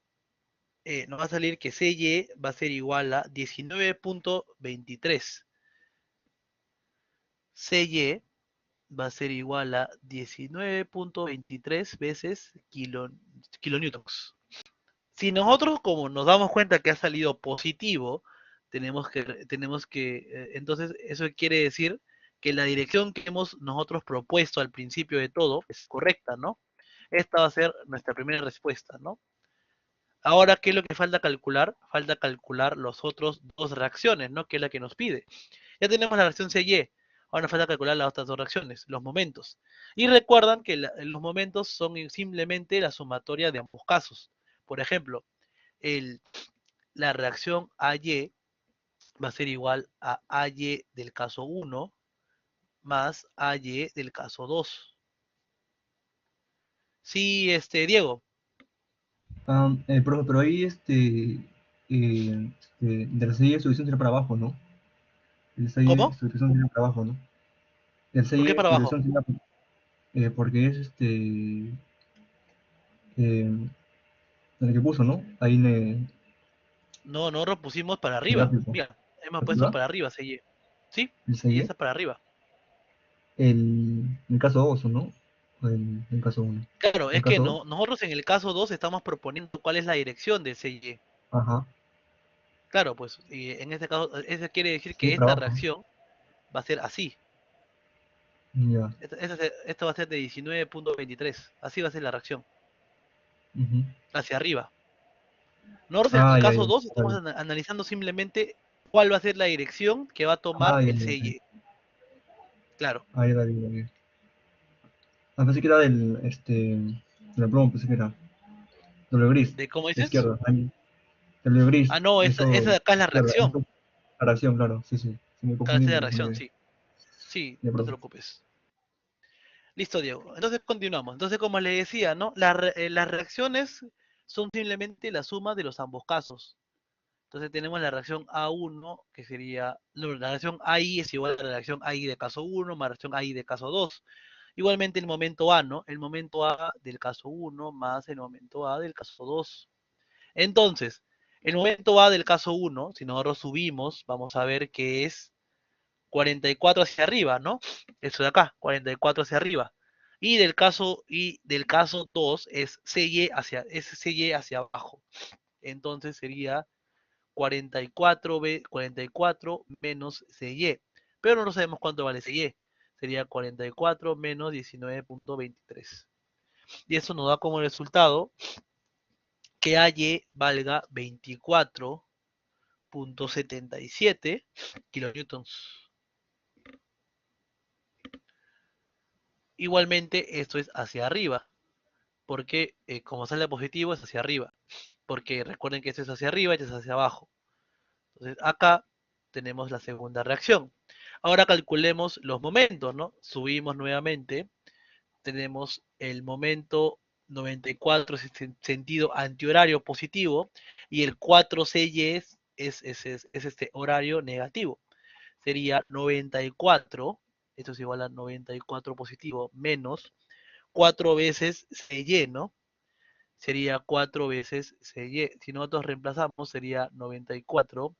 Speaker 1: CY va a ser igual a 19.23. CY va a ser igual a 19.23 veces kilonewtons. Si nosotros, como nos damos cuenta que ha salido positivo, entonces eso quiere decir que la dirección que hemos nosotros propuesto al principio de todo es correcta, ¿no? Esta va a ser nuestra primera respuesta, ¿no? Ahora, ¿qué es lo que falta calcular? Falta calcular los otros dos reacciones, ¿no? Que es la que nos pide. Ya tenemos la reacción CY. Ahora nos falta calcular las otras dos reacciones, los momentos. Y recuerdan que los momentos son simplemente la sumatoria de ambos casos. Por ejemplo, el, la reacción AY va a ser igual a AY del caso 1 más AY del caso 2. Sí, Diego.
Speaker 2: Profe, pero ahí de la serie su dirección sería para abajo, ¿no? El serie
Speaker 1: ¿Cómo?
Speaker 2: su dirección sería para abajo, ¿no? El
Speaker 1: ¿Por qué
Speaker 2: serie
Speaker 1: para
Speaker 2: su
Speaker 1: abajo?
Speaker 2: dirección sería porque es en el que puso, ¿no? Ahí
Speaker 1: No, no lo pusimos para
Speaker 2: el
Speaker 1: arriba.
Speaker 2: gráfico.
Speaker 1: Mira, hemos puesto
Speaker 2: ¿Arriba?
Speaker 1: para arriba CY. ¿Sí?
Speaker 2: El
Speaker 1: CY
Speaker 2: serie.
Speaker 1: está para arriba.
Speaker 2: El caso 2, ¿no? El caso 1.
Speaker 1: Claro,
Speaker 2: El
Speaker 1: es que
Speaker 2: caso 2.
Speaker 1: no, nosotros en el caso 2 estamos proponiendo cuál es la dirección de CY.
Speaker 2: Ajá.
Speaker 1: Claro, pues en este caso, eso quiere decir
Speaker 2: Sí,
Speaker 1: que
Speaker 2: para
Speaker 1: esta
Speaker 2: abajo.
Speaker 1: reacción va a ser así.
Speaker 2: Ya.
Speaker 1: Esto va a ser de 19.23. Así va a ser la reacción.
Speaker 2: Ujú.
Speaker 1: Hacia arriba. Nosotros en el
Speaker 2: Ah, ya,
Speaker 1: caso
Speaker 2: ya.
Speaker 1: 2
Speaker 2: Está
Speaker 1: estamos
Speaker 2: bien.
Speaker 1: analizando simplemente cuál va a ser la dirección que va a tomar
Speaker 2: Ah, ya,
Speaker 1: el
Speaker 2: ya, ya.
Speaker 1: CY. Claro.
Speaker 2: Ah, ya, ya, ya. Ah, pensé que era del plomo, pensé que era. Doble gris.
Speaker 1: ¿De cómo
Speaker 2: La
Speaker 1: dices?
Speaker 2: izquierda. Ahí. Doble gris.
Speaker 1: Ah, no, esa
Speaker 2: Eso,
Speaker 1: de acá es la
Speaker 2: izquierda.
Speaker 1: reacción.
Speaker 2: Eso, la reacción, claro. Sí, sí. Sí,
Speaker 1: Claro, esa es
Speaker 2: me
Speaker 1: la
Speaker 2: confundí
Speaker 1: reacción,
Speaker 2: bien.
Speaker 1: sí. Sí,
Speaker 2: Ya,
Speaker 1: no te
Speaker 2: profe.
Speaker 1: preocupes. Listo, Diego. Entonces continuamos. Entonces, como le decía, ¿no? Las reacciones son simplemente la suma de los ambos casos. Entonces tenemos la reacción A1, que sería, no, la reacción AI es igual a la reacción AI de caso 1 más la reacción AI de caso 2. Igualmente el momento A, ¿no? El momento A del caso 1 más el momento A del caso 2. Entonces, el momento A del caso 1, si nosotros subimos, vamos a ver que es 44 hacia arriba, ¿no? Eso de acá, 44 hacia arriba. Y del caso 2 es CY hacia abajo. Entonces sería 44 menos CY. Pero no sabemos cuánto vale CY. Sería 44 menos 19.23. Y eso nos da como resultado que AY valga 24.77 kilonewtons. Igualmente, esto es hacia arriba, porque como sale positivo es hacia arriba, porque recuerden que esto es hacia arriba y esto es hacia abajo. Entonces acá tenemos la segunda reacción. Ahora calculemos los momentos, ¿no? Subimos nuevamente, tenemos el momento 94 sentido antihorario positivo y el 4CY es este horario negativo. Sería 94, esto es igual a 94 positivo menos 4 veces CY, ¿no? Sería 4 veces CY. Si nosotros reemplazamos, sería 94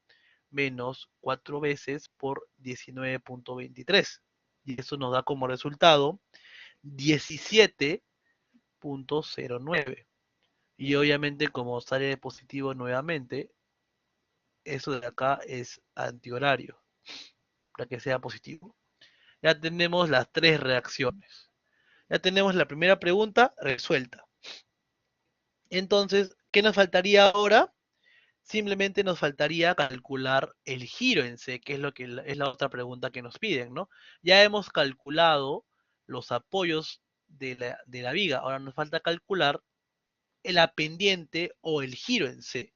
Speaker 1: menos 4 veces por 19.23. Y eso nos da como resultado 17.09. Y obviamente, como sale positivo nuevamente, eso de acá es antihorario, para que sea positivo. Ya tenemos las tres reacciones. Ya tenemos la primera pregunta resuelta. Entonces, ¿qué nos faltaría ahora? Simplemente nos faltaría calcular el giro en C, que es lo que es la otra pregunta que nos piden, ¿no? Ya hemos calculado los apoyos de la viga, ahora nos falta calcular la pendiente o el giro en C.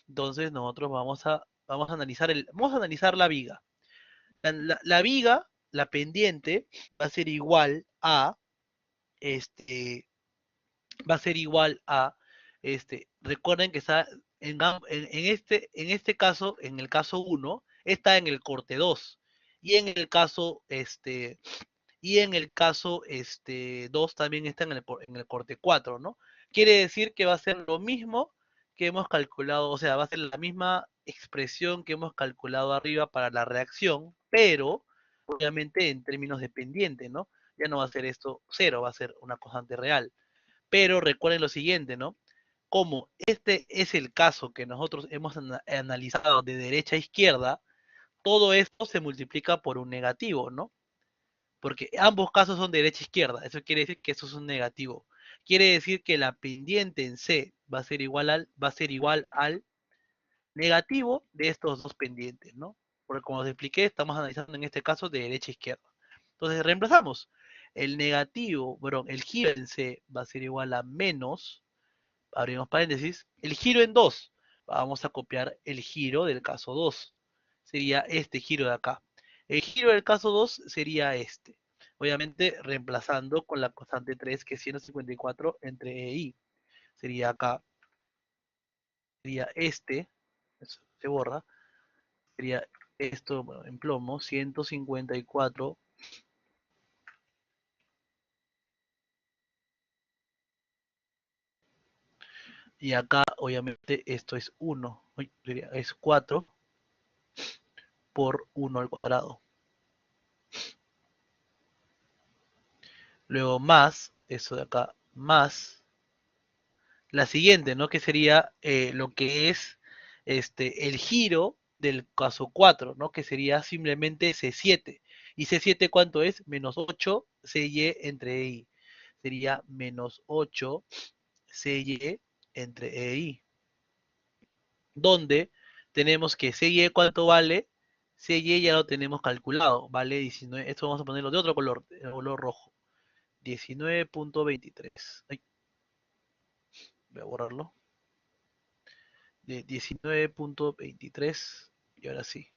Speaker 1: Entonces nosotros vamos a analizar la viga. La viga, la pendiente, va a ser igual a este, va a ser igual a, recuerden que está en este caso, en el caso 1, está en el corte 2. Y y en el caso 2 también está en el corte 4, ¿no? Quiere decir que va a ser lo mismo que hemos calculado, o sea, va a ser la misma expresión que hemos calculado arriba para la reacción, pero obviamente en términos de pendiente, ¿no? Ya no va a ser esto cero, va a ser una constante real. Pero recuerden lo siguiente, ¿no? Como este es el caso que nosotros hemos analizado de derecha a izquierda, todo esto se multiplica por un negativo, ¿no? Porque ambos casos son de derecha a izquierda, eso quiere decir que eso es un negativo. Quiere decir que la pendiente en C va a ser igual al negativo de estos dos pendientes, ¿no? Porque como os expliqué, estamos analizando en este caso de derecha a izquierda. Entonces reemplazamos. El negativo, perdón, el giro en C va a ser igual a menos, abrimos paréntesis, el giro en 2. Vamos a copiar el giro del caso 2. Sería este giro de acá. El giro del caso 2 sería este. Obviamente reemplazando con la constante 3, que es 154 entre E y I. Sería acá, sería este, eso se borra, sería esto, bueno, en plomo, 154. Y acá, obviamente, esto es 1, es 4 por 1 al cuadrado. Luego más, eso de acá, más la siguiente, ¿no? Que sería lo que es el giro del caso 4, ¿no? Que sería simplemente C7. ¿Y C7 cuánto es? Menos 8 CY entre I. Sería menos 8 CY entre EI. Donde tenemos que CY cuánto vale. CY ya lo tenemos calculado, vale 19. Esto vamos a ponerlo de otro color, el color rojo. 19.23. Voy a borrarlo. De 19.23. Y ahora sí.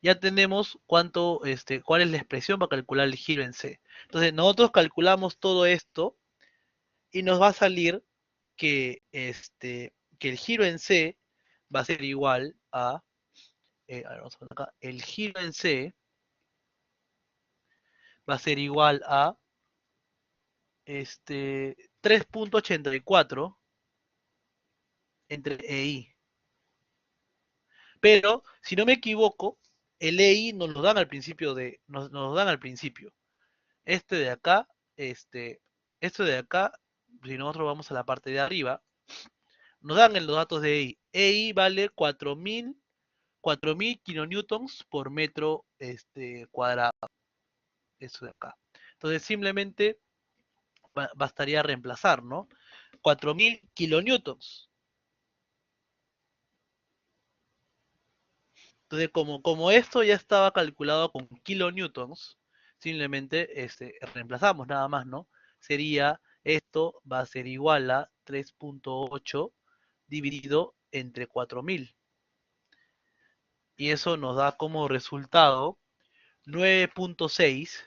Speaker 1: Ya tenemos cuál es la expresión para calcular el giro en C. Entonces nosotros calculamos todo esto y nos va a salir que el giro en C va a ser igual a ver, vamos a poner acá, el giro en C va a ser igual a 3.84 entre EI. Pero, si no me equivoco, el EI nos lo dan al principio nos lo dan al principio. Este de acá, esto de acá, si nosotros vamos a la parte de arriba, nos dan los datos de EI. EI vale 4000 kilonewtons por metro cuadrado. Eso de acá. Entonces simplemente bastaría reemplazar, ¿no? 4000 kilonewtons. Entonces, como esto ya estaba calculado con kilonewtons, simplemente reemplazamos nada más, ¿no? Sería, esto va a ser igual a 3.8 dividido entre 4000. Y eso nos da como resultado 9.6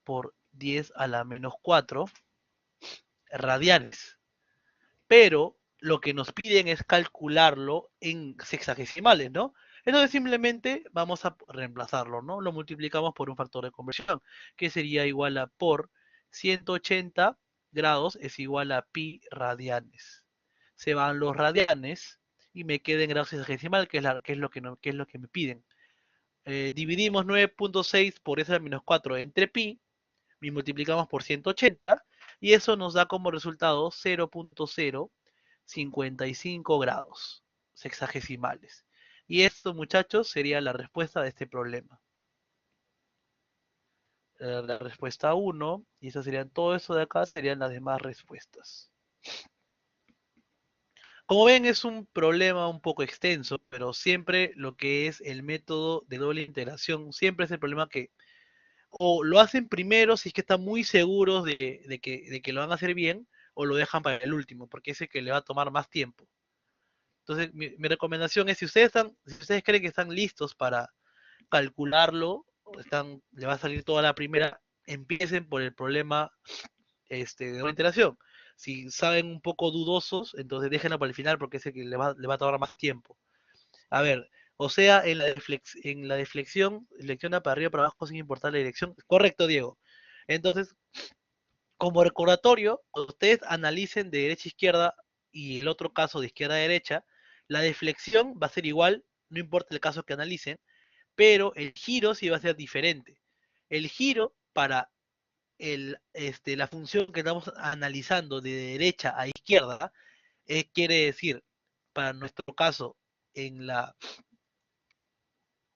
Speaker 1: por 10 a la menos 4 radianes. Pero lo que nos piden es calcularlo en sexagesimales, ¿no? Entonces simplemente vamos a reemplazarlo, ¿no? Lo multiplicamos por un factor de conversión, que sería igual a por 180 grados es igual a pi radianes. Se van los radianes y me queda en grados sexagesimal, que es lo que, no, que es lo que me piden. Dividimos 9.6 por ese menos 4 entre pi y multiplicamos por 180 y eso nos da como resultado 0.055 grados sexagesimales. Y esto, muchachos, sería la respuesta de este problema. La respuesta 1, y eso serían todo eso de acá, serían las demás respuestas. Como ven, es un problema un poco extenso, pero siempre lo que es el método de doble integración, siempre es el problema que o lo hacen primero si es que están muy seguros de que lo van a hacer bien, o lo dejan para el último, porque es el que le va a tomar más tiempo. Entonces, mi recomendación es, si ustedes creen que están listos para calcularlo, le va a salir toda la primera, empiecen por el problema de una iteración. Si saben un poco dudosos, entonces déjenlo para el final porque es el que le va a tomar más tiempo. A ver, O sea, en la deflexión, flexiona para arriba o para abajo sin importar la dirección. Correcto, Diego. Entonces, como recordatorio, cuando ustedes analicen de derecha a izquierda y el otro caso de izquierda a derecha, la deflexión va a ser igual, no importa el caso que analicen, pero el giro sí va a ser diferente. El giro para la función que estamos analizando de derecha a izquierda, quiere decir, para nuestro caso, en, la,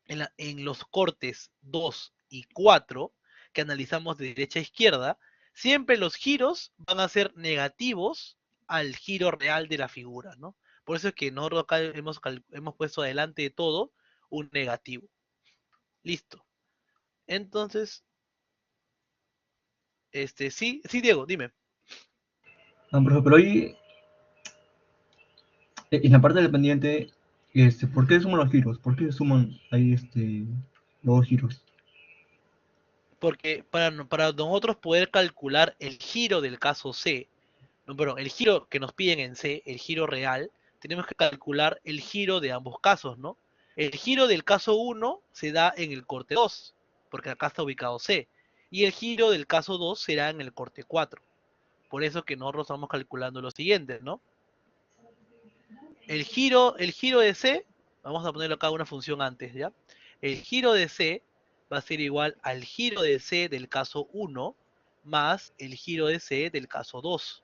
Speaker 1: en los cortes 2 y 4 que analizamos de derecha a izquierda, siempre los giros van a ser negativos al giro real de la figura, ¿no? Por eso es que nosotros acá hemos puesto adelante de todo un negativo. Listo. Entonces, sí, sí, Diego, dime.
Speaker 2: Pero ahí, en la parte del pendiente, ¿por qué suman los giros? ¿Por qué suman ahí los dos giros?
Speaker 1: Porque para nosotros poder calcular el giro del caso C, no, perdón, el giro que nos piden en C, el giro real, tenemos que calcular el giro de ambos casos, ¿no? El giro del caso 1 se da en el corte 2, porque acá está ubicado C, y el giro del caso 2 será en el corte 4. Por eso que nosotros estamos calculando lo siguiente, ¿no? El giro de C, vamos a ponerlo acá una función antes, ¿ya? El giro de C va a ser igual al giro de C del caso 1 más el giro de C del caso 2.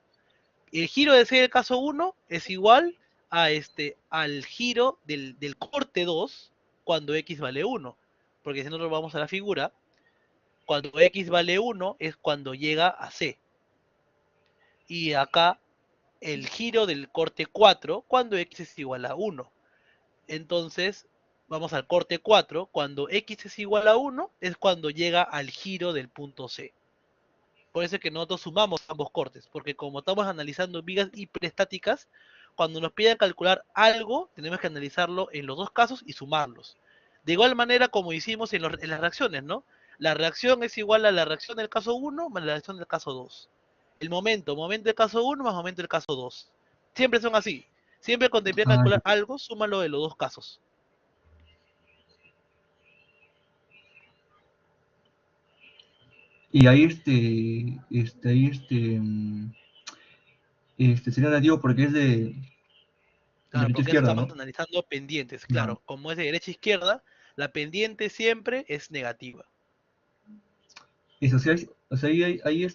Speaker 1: El giro de C del caso 1 es igual al giro del corte 2 cuando X vale 1. Porque si nosotros vamos a la figura, cuando X vale 1 es cuando llega a C. Y acá el giro del corte 4 cuando X es igual a 1. Entonces, vamos al corte 4, cuando X es igual a 1 es cuando llega al giro del punto C. Por eso es que nosotros sumamos ambos cortes, porque como estamos analizando vigas hiperestáticas, cuando nos piden calcular algo, tenemos que analizarlo en los dos casos y sumarlos. De igual manera como hicimos en las reacciones, ¿no? La reacción es igual a la reacción del caso 1 más la reacción del caso 2. El momento del caso 1 más momento del caso 2. Siempre son así. Siempre cuando te piden
Speaker 2: Ah,
Speaker 1: calcular algo, súmalo de los dos casos.
Speaker 2: y ahí sería negativo porque es de
Speaker 1: Claro,
Speaker 2: derecha a
Speaker 1: porque eso
Speaker 2: izquierda,
Speaker 1: estamos
Speaker 2: ¿no?
Speaker 1: analizando pendientes.
Speaker 2: Claro.
Speaker 1: Claro, como es de derecha a izquierda, la pendiente siempre es negativa.
Speaker 2: Eso, o sea, ahí hay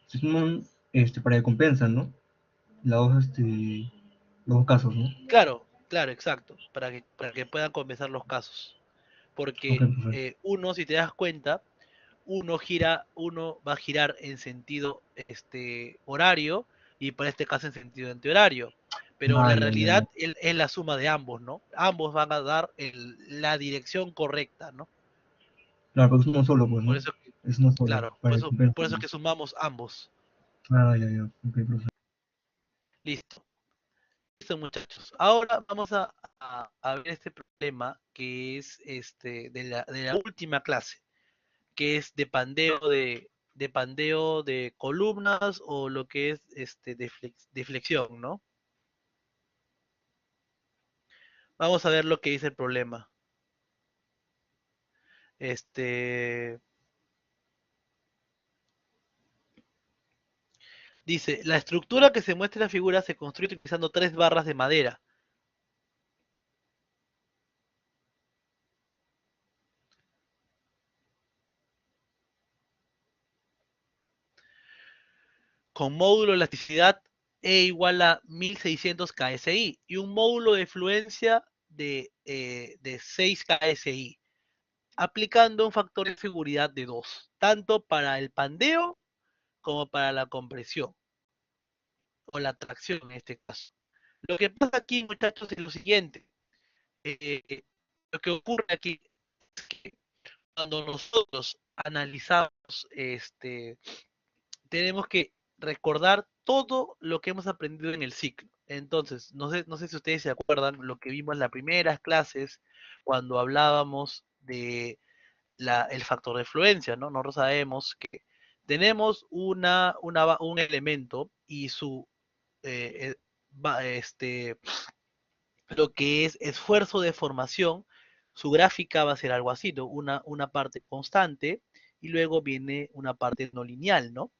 Speaker 2: se suman para que compensan, ¿no? Los dos, los dos casos, ¿no?
Speaker 1: Claro, claro, exacto, para que puedan compensar los casos.
Speaker 2: Ok,
Speaker 1: Porque
Speaker 2: perfecto.
Speaker 1: uno, si te das cuenta, uno va a girar en sentido horario y para este caso en sentido antihorario. Pero
Speaker 2: Ah,
Speaker 1: la
Speaker 2: ya, ya, ya.
Speaker 1: realidad es la suma de ambos, ¿no? Ambos van a dar la dirección correcta, ¿no?
Speaker 2: Claro, porque es uno solo, pues,
Speaker 1: Por
Speaker 2: ¿no?
Speaker 1: eso,
Speaker 2: Es uno solo,
Speaker 1: claro,
Speaker 2: para que
Speaker 1: por
Speaker 2: compensen,
Speaker 1: eso es
Speaker 2: ¿no?
Speaker 1: que sumamos ambos.
Speaker 2: Ah, ya, ya. Ok, perfecto.
Speaker 1: Listo. Listo, muchachos. Ahora vamos a ver este problema que es de la última clase, que es de pandeo de columnas o lo que es de flexión, ¿no? Vamos a ver lo que dice el problema. Este dice, la estructura que se muestra en la figura se construye utilizando 3 barras de madera. Con módulo de elasticidad E igual a 1600 KSI y un módulo de fluencia de 6 KSI, aplicando un factor de seguridad de 2, tanto para el pandeo como para la compresión o la tracción en este caso. Lo que pasa aquí, muchachos, es lo siguiente. eh, lo que ocurre aquí es que cuando nosotros analizamos, tenemos que recordar todo lo que hemos aprendido en el ciclo. Entonces, no sé si ustedes se acuerdan lo que vimos en las primeras clases cuando hablábamos de el factor de fluencia, ¿no? Nosotros sabemos que tenemos un elemento y su eh, va- este, lo que es esfuerzo de formación, su gráfica va a ser algo así, ¿no? Una parte constante y luego viene una parte no lineal, ¿no?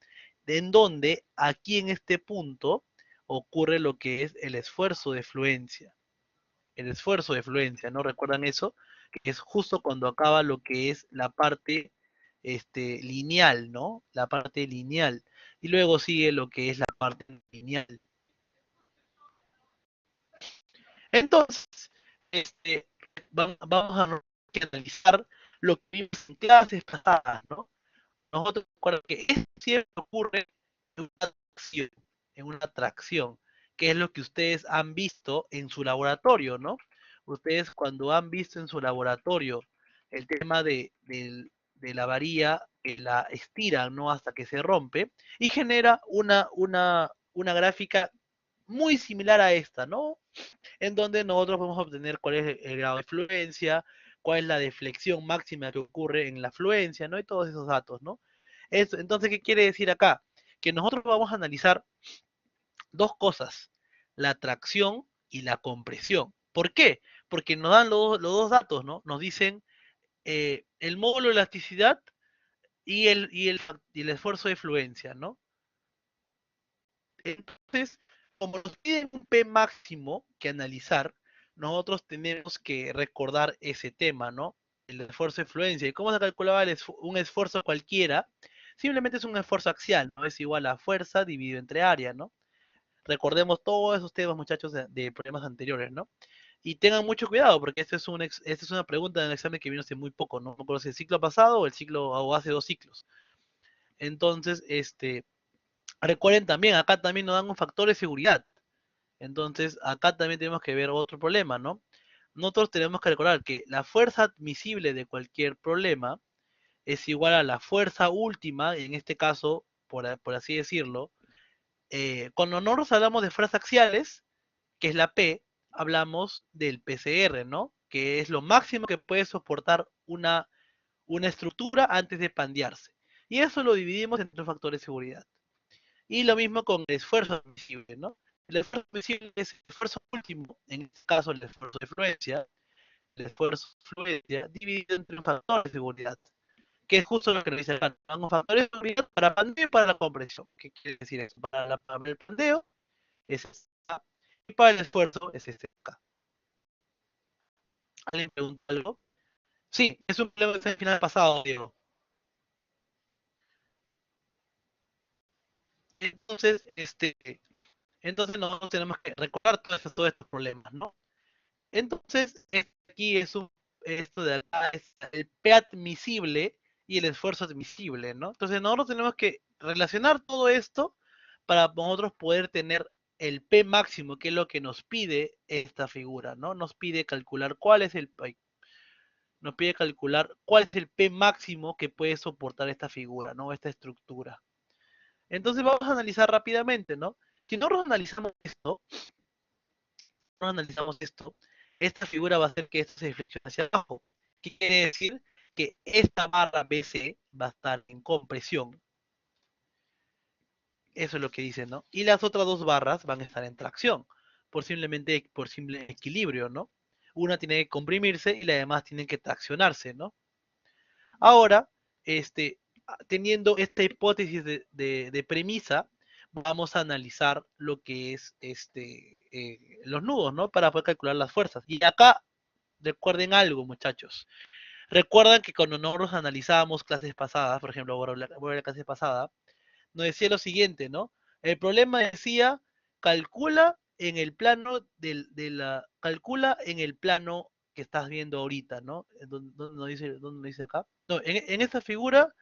Speaker 1: En donde aquí en este punto ocurre lo que es el esfuerzo de fluencia. El esfuerzo de fluencia, ¿no? ¿Recuerdan eso? Que es justo cuando acaba lo que es la parte lineal, ¿no? La parte lineal. Y luego sigue lo que es la parte lineal. Entonces, este, vamos a analizar lo que vimos en clases pasadas, ¿no? Nosotros recuerden que esto siempre ocurre en una atracción, que es lo que ustedes han visto en su laboratorio, ¿no? Ustedes cuando han visto en su laboratorio el tema de la varilla, que la estiran, ¿no? Hasta que se rompe y genera una gráfica muy similar a esta, ¿no? En donde nosotros podemos obtener cuál es el grado de fluencia, cuál es la deflexión máxima que ocurre en la fluencia, ¿no? Y todos esos datos, ¿no? Entonces, ¿qué quiere decir acá? Que nosotros vamos a analizar dos cosas, la tracción y la compresión. ¿Por qué? Porque nos dan los dos datos, ¿no? Nos dicen el módulo de elasticidad y el esfuerzo de fluencia, ¿no? Entonces, como nos piden un P máximo que analizar, nosotros tenemos que recordar ese tema, ¿no? El esfuerzo de fluencia. ¿Y cómo se calculaba un esfuerzo cualquiera? Simplemente es un esfuerzo axial, ¿no? Es igual a fuerza dividido entre área, ¿no? Recordemos todos esos temas, muchachos, de problemas anteriores, ¿no? Y tengan mucho cuidado, porque esta es una pregunta en el examen que vino hace muy poco, ¿no? No recuerdo si el ciclo pasado o el ciclo, o hace 2 ciclos. Entonces, recuerden también, acá también nos dan un factor de seguridad. Entonces, acá también tenemos que ver otro problema, ¿no? Nosotros tenemos que recordar que la fuerza admisible de cualquier problema es igual a la fuerza última, en este caso, por así decirlo. Cuando nosotros hablamos de fuerzas axiales, que es la P, hablamos del PCR, ¿no? Que es lo máximo que puede soportar una estructura antes de pandearse. Y eso lo dividimos entre factores de seguridad. Y lo mismo con el esfuerzo admisible, ¿no? El esfuerzo admisible es el esfuerzo último, en este caso el esfuerzo de fluencia, dividido entre un factor de seguridad, que es justo lo que nos dice acá. Tenemos factores de seguridad para pandeo y para la compresión. ¿Qué quiere decir eso? Para el pandeo es esta, y para el esfuerzo es este acá. ¿Alguien pregunta algo? Sí, es un problema que fue el final pasado, Diego. Entonces, entonces nosotros tenemos que recordar todos estos problemas, ¿no? Entonces, aquí esto de acá es el P admisible y el esfuerzo admisible, ¿no? Entonces, nosotros tenemos que relacionar todo esto para nosotros poder tener el P máximo, que es lo que nos pide esta figura, ¿no? Nos pide calcular cuál es el P máximo que puede soportar esta figura, ¿no? Esta estructura. Entonces, vamos a analizar rápidamente, ¿no? Si nosotros analizamos esto, esta figura va a hacer que esto se flexione hacia abajo. ¿Qué quiere decir? Que esta barra BC va a estar en compresión. Eso es lo que dice, ¿no? Y las otras dos barras van a estar en tracción, por simple equilibrio, ¿no? Una tiene que comprimirse y las demás tienen que traccionarse, ¿no? Ahora, teniendo esta hipótesis de premisa, vamos a analizar lo que es los nudos, ¿no? Para poder calcular las fuerzas. Y acá recuerden algo, muchachos. Recuerdan que cuando nosotros analizábamos clases pasadas, por ejemplo, voy a la clase pasada, nos decía lo siguiente, ¿no? El problema decía, calcula en el plano calcula en el plano que estás viendo ahorita, ¿no? ¿Dónde nos dice acá? No, en esta figura,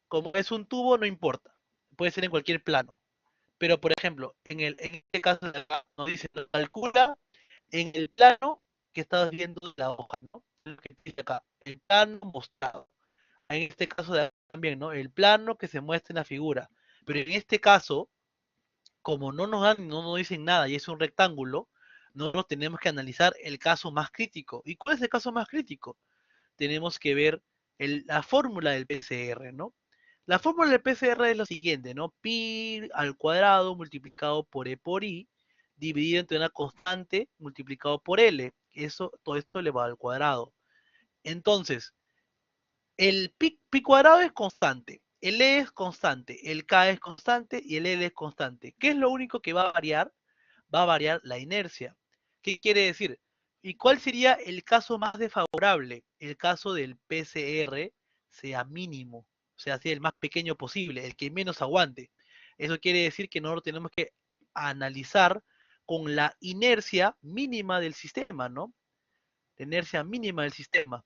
Speaker 1: como es un tubo, no importa. Puede ser en cualquier plano. Pero, por ejemplo, en este caso de acá, nos dice, calcula en el plano que estás viendo de la hoja, ¿no? Lo que dice acá, el plano mostrado. En este caso de acá también, ¿no? El plano que se muestra en la figura. Pero en este caso, como no nos dan, no nos dicen nada y es un rectángulo, nosotros tenemos que analizar el caso más crítico. ¿Y cuál es el caso más crítico? Tenemos que ver la fórmula del PCR, ¿no? La fórmula del PCR es lo siguiente, ¿no? Pi al cuadrado multiplicado por E por I dividido entre una constante multiplicado por L. Todo esto elevado al cuadrado. Entonces, el pi cuadrado es constante, el E es constante, el K es constante y el L es constante. ¿Qué es lo único que va a variar? Va a variar la inercia. ¿Qué quiere decir? ¿Y cuál sería el caso más desfavorable? El caso del PCR sea mínimo, o sea, sea el más pequeño posible, el que menos aguante. Eso quiere decir que nosotros tenemos que analizar con la inercia mínima del sistema, ¿no? La inercia mínima del sistema,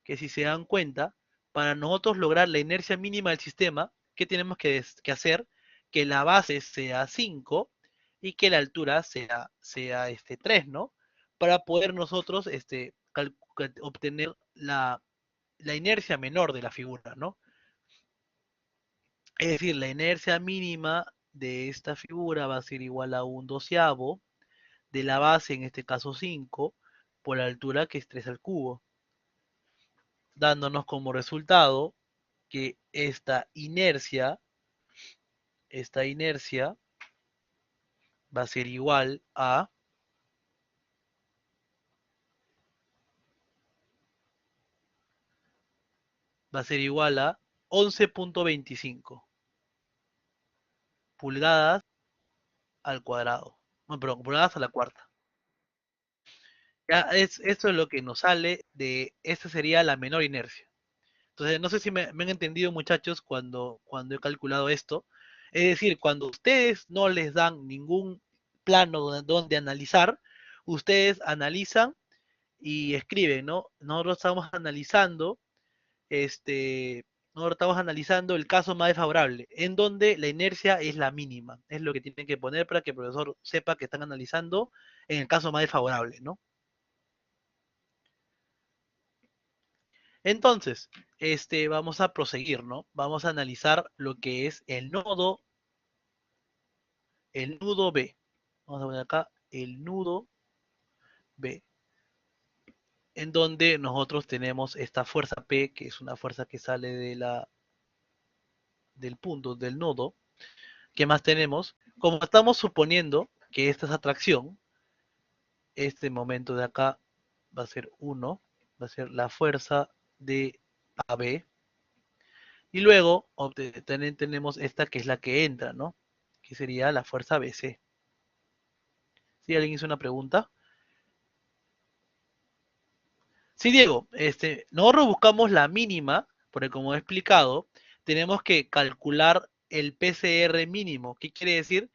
Speaker 1: que si se dan cuenta, para nosotros lograr la inercia mínima del sistema, ¿qué tenemos que hacer? Que la base sea 5 y que la altura sea 3, ¿no? Para poder nosotros obtener la inercia menor de la figura, ¿no? Es decir, la inercia mínima de esta figura va a ser igual a un doceavo de la base, en este caso 5, por la altura que es 3 al cubo, dándonos como resultado que esta inercia va a ser igual a 11.25 pulgadas al cuadrado. Bueno, perdón, pulgadas a la cuarta. Ya esto es lo que nos sale esta sería la menor inercia. Entonces, no sé si me han entendido, muchachos, cuando he calculado esto. Es decir, cuando ustedes no les dan ningún plano donde analizar, ustedes analizan y escriben, ¿no? Nosotros estamos analizando, este, nosotros estamos analizando el caso más desfavorable, en donde la inercia es la mínima. Es lo que tienen que poner para que el profesor sepa que están analizando en el caso más desfavorable, ¿no? Entonces, vamos a proseguir, ¿no? Vamos a analizar lo que es el nudo B. Vamos a poner acá el nudo B, en donde nosotros tenemos esta fuerza P, que es una fuerza que sale del punto, del nodo. ¿Qué más tenemos? Como estamos suponiendo que esta es atracción, este momento de acá va a ser 1, va a ser la fuerza de AB, y luego también tenemos esta que es la que entra, ¿no? Que sería la fuerza BC. ¿Sí? ¿Alguien hizo una pregunta? Sí, Diego, nosotros buscamos la mínima, porque como he explicado, tenemos que calcular el PCR mínimo. ¿Qué quiere decir?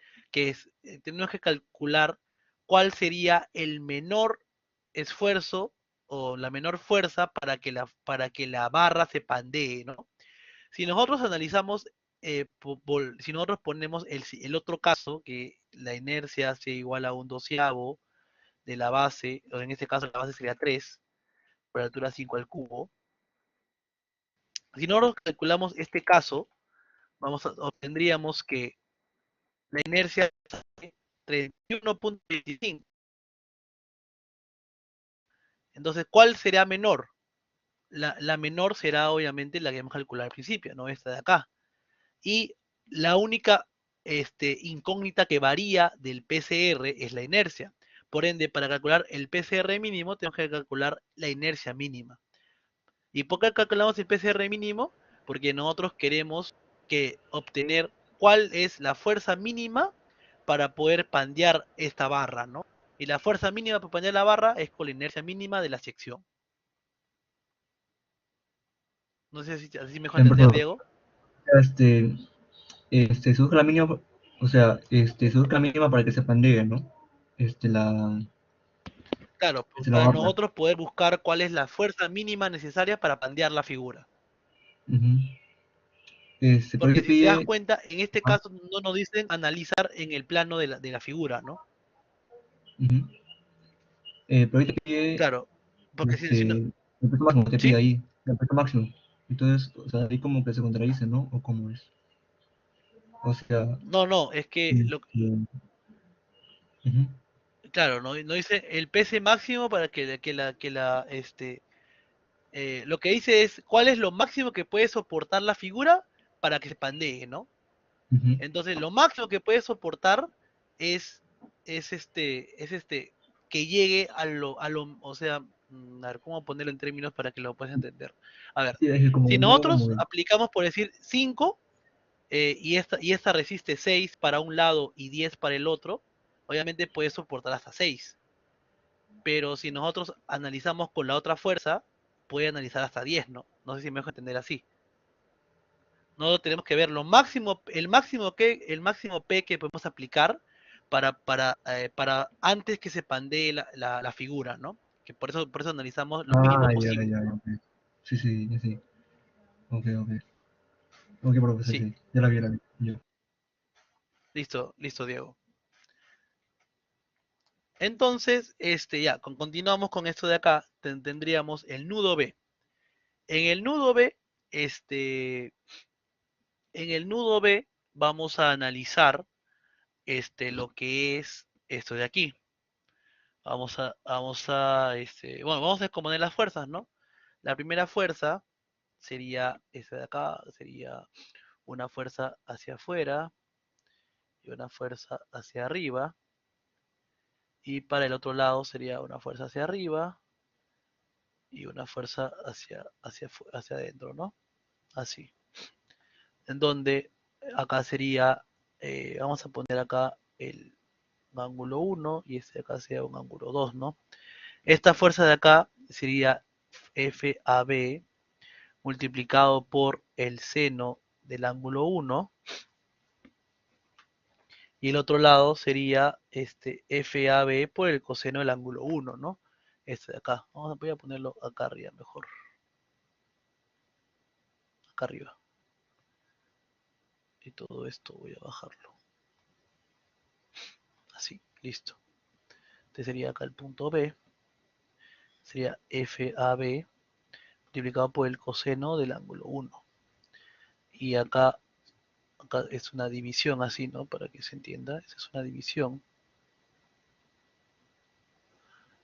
Speaker 1: Tenemos que calcular cuál sería el menor esfuerzo o la menor fuerza para que la barra se pandee, ¿no? Si nosotros analizamos, si nosotros ponemos el otro caso, que la inercia sea igual a un doceavo de la base, o en este caso la base sería 3 por altura 5 al cubo. Si nosotros calculamos este caso, obtendríamos que la inercia es 31.25. Entonces, ¿cuál será menor? La menor será obviamente la que hemos calculado al principio, ¿no? Esta de acá. Y la única incógnita que varía del PCR es la inercia. Por ende, para calcular el PCR mínimo, tenemos que calcular la inercia mínima. ¿Y por qué calculamos el PCR mínimo? Porque nosotros queremos obtener cuál es la fuerza mínima para poder pandear esta barra, ¿no? Y la fuerza mínima para pandear la barra es con la inercia mínima de la sección. No sé si así mejor
Speaker 2: Bien,
Speaker 1: entender,
Speaker 2: profesor.
Speaker 1: Diego.
Speaker 2: Este, se busca la mínima, o sea, se busca la mínima para que se pandee, ¿no? Este, la,
Speaker 1: Claro,
Speaker 2: la
Speaker 1: para
Speaker 2: barra.
Speaker 1: nosotros poder buscar cuál es la fuerza mínima necesaria para pandear la figura.
Speaker 2: Ujú. Pero
Speaker 1: Porque
Speaker 2: te
Speaker 1: si te das
Speaker 2: pide,
Speaker 1: cuenta, en este
Speaker 2: ah,
Speaker 1: caso no nos dicen analizar en el plano de la figura, ¿no?
Speaker 2: ujú. Pero ahí te pide,
Speaker 1: Claro, porque si no,
Speaker 2: el peso máximo, te pide
Speaker 1: ¿sí?
Speaker 2: ahí, el peso máximo. Entonces, o sea, ahí como que se contradice, ¿no? ¿O cómo es? O sea,
Speaker 1: No, no, es que
Speaker 2: este, ujú,
Speaker 1: claro, no dice el peso máximo para lo que dice es cuál es lo máximo que puede soportar la figura para que se pandee, ¿no?
Speaker 2: ujú,
Speaker 1: Entonces, lo máximo que puede soportar es que llegue o sea, a ver, ¿cómo ponerlo en términos para que lo puedas entender? A ver,
Speaker 2: Sí, es que como
Speaker 1: si
Speaker 2: un nuevo
Speaker 1: nosotros
Speaker 2: modelo.
Speaker 1: aplicamos, por decir, 5 y esta resiste 6 para un lado y 10 para el otro, obviamente puede soportar hasta 6. Pero si nosotros analizamos con la otra fuerza, puede analizar hasta 10, ¿no? No sé si me dejo entender así. No tenemos que ver lo máximo, el máximo P que podemos aplicar para antes que se pandee la figura, ¿no? Que por eso analizamos lo mínimo
Speaker 2: Ah, ya,
Speaker 1: posible,
Speaker 2: ya, ya,
Speaker 1: ¿no?
Speaker 2: ok. Sí, sí, ya sí. Ok, ok. Ok, profesor,
Speaker 1: Sí,
Speaker 2: sí. Ya la vi, la vi. Ya.
Speaker 1: listo, listo, Diego. Entonces, ya, continuamos con esto de acá, tendríamos el nudo B. En el nudo B, este, en el nudo B vamos a analizar lo que es esto de aquí. Bueno, vamos a descomponer las fuerzas, ¿no? La primera fuerza sería esta de acá, sería una fuerza hacia afuera y una fuerza hacia arriba. Y para el otro lado sería una fuerza hacia arriba y una fuerza hacia adentro, ¿no? Así. En donde acá sería, vamos a poner acá un ángulo 1 y este de acá sería un ángulo 2, ¿no? Esta fuerza de acá sería FAB multiplicado por el seno del ángulo 1 y el otro lado sería FAB por el coseno del ángulo 1, ¿no? Este de acá. Voy a ponerlo acá arriba mejor. Acá arriba. Y todo esto voy a bajarlo. Así, listo. Este sería acá el punto B. Sería FAB multiplicado por el coseno del ángulo 1. Y acá es una división así, ¿no? Para que se entienda. Esa es una división.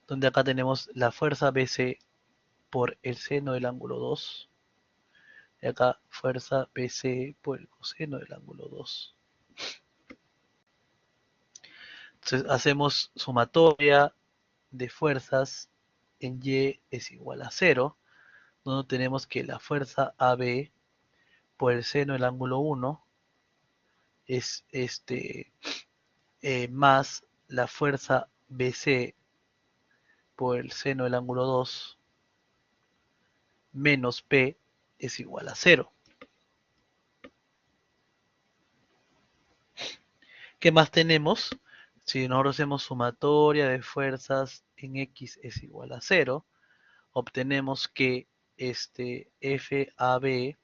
Speaker 1: Donde acá tenemos la fuerza BC por el seno del ángulo 2. Y acá fuerza BC por el coseno del ángulo 2. Entonces hacemos sumatoria de fuerzas en Y es igual a 0, donde tenemos que la fuerza AB por el seno del ángulo 1 es más la fuerza BC por el seno del ángulo 2 menos P es igual a 0. ¿Qué más tenemos? Si nosotros hacemos sumatoria de fuerzas en X es igual a 0, obtenemos que FAB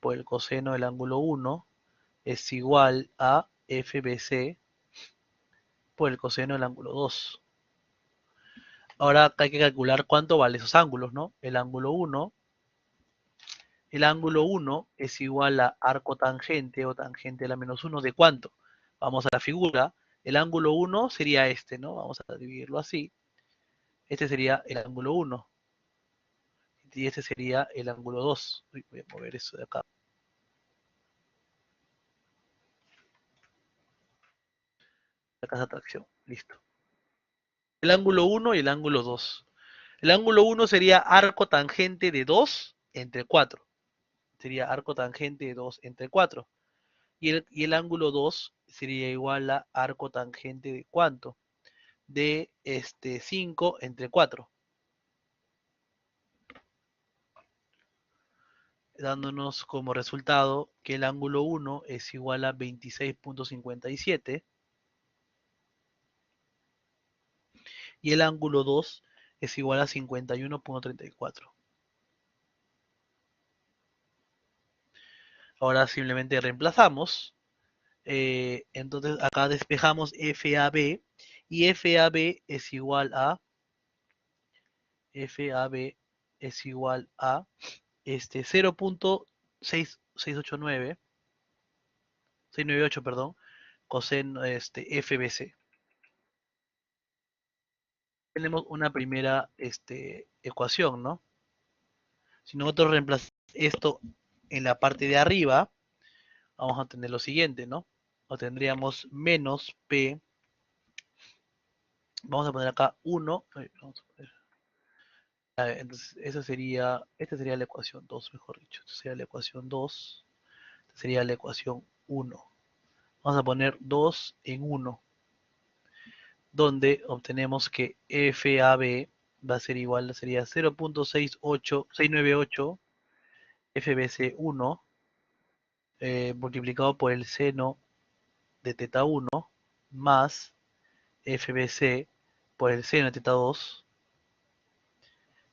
Speaker 1: por el coseno del ángulo 1 es igual a FBC por el coseno del ángulo 2. Ahora hay que calcular cuánto vale esos ángulos, ¿no? El ángulo 1 es igual a arco tangente o tangente a la menos 1 de cuánto. Vamos a la figura. El ángulo 1 sería este, ¿no? Vamos a dividirlo así. Este sería el ángulo 1 y este sería el ángulo 2. Voy a mover eso de acá. Acá es atracción. Listo. El ángulo 1 y el ángulo 2. El ángulo 1 sería arco tangente de 2 entre 4. Sería arco tangente de 2 entre 4. Y el ángulo 2 sería igual a arco tangente de ¿cuánto? De 5 entre 4. Dándonos como resultado que el ángulo 1 es igual a 26.57 y el ángulo 2 es igual a 51.34. Ahora simplemente reemplazamos. Entonces acá despejamos FAB y FAB es igual a 0.6689, 698, perdón, coseno FBC. Tenemos una primera ecuación, ¿no? Si nosotros reemplazamos esto en la parte de arriba, vamos a tener lo siguiente, ¿no? O tendríamos menos P Vamos a poner acá 1. Vamos a poner, entonces, esta sería la ecuación 2, mejor dicho. Esta sería la ecuación 2. Esta sería la ecuación 1. Vamos a poner 2 en 1, donde obtenemos que FAB va a ser igual, sería 0.698 FBC1 multiplicado por el seno de teta 1 más FBC por el seno de teta 2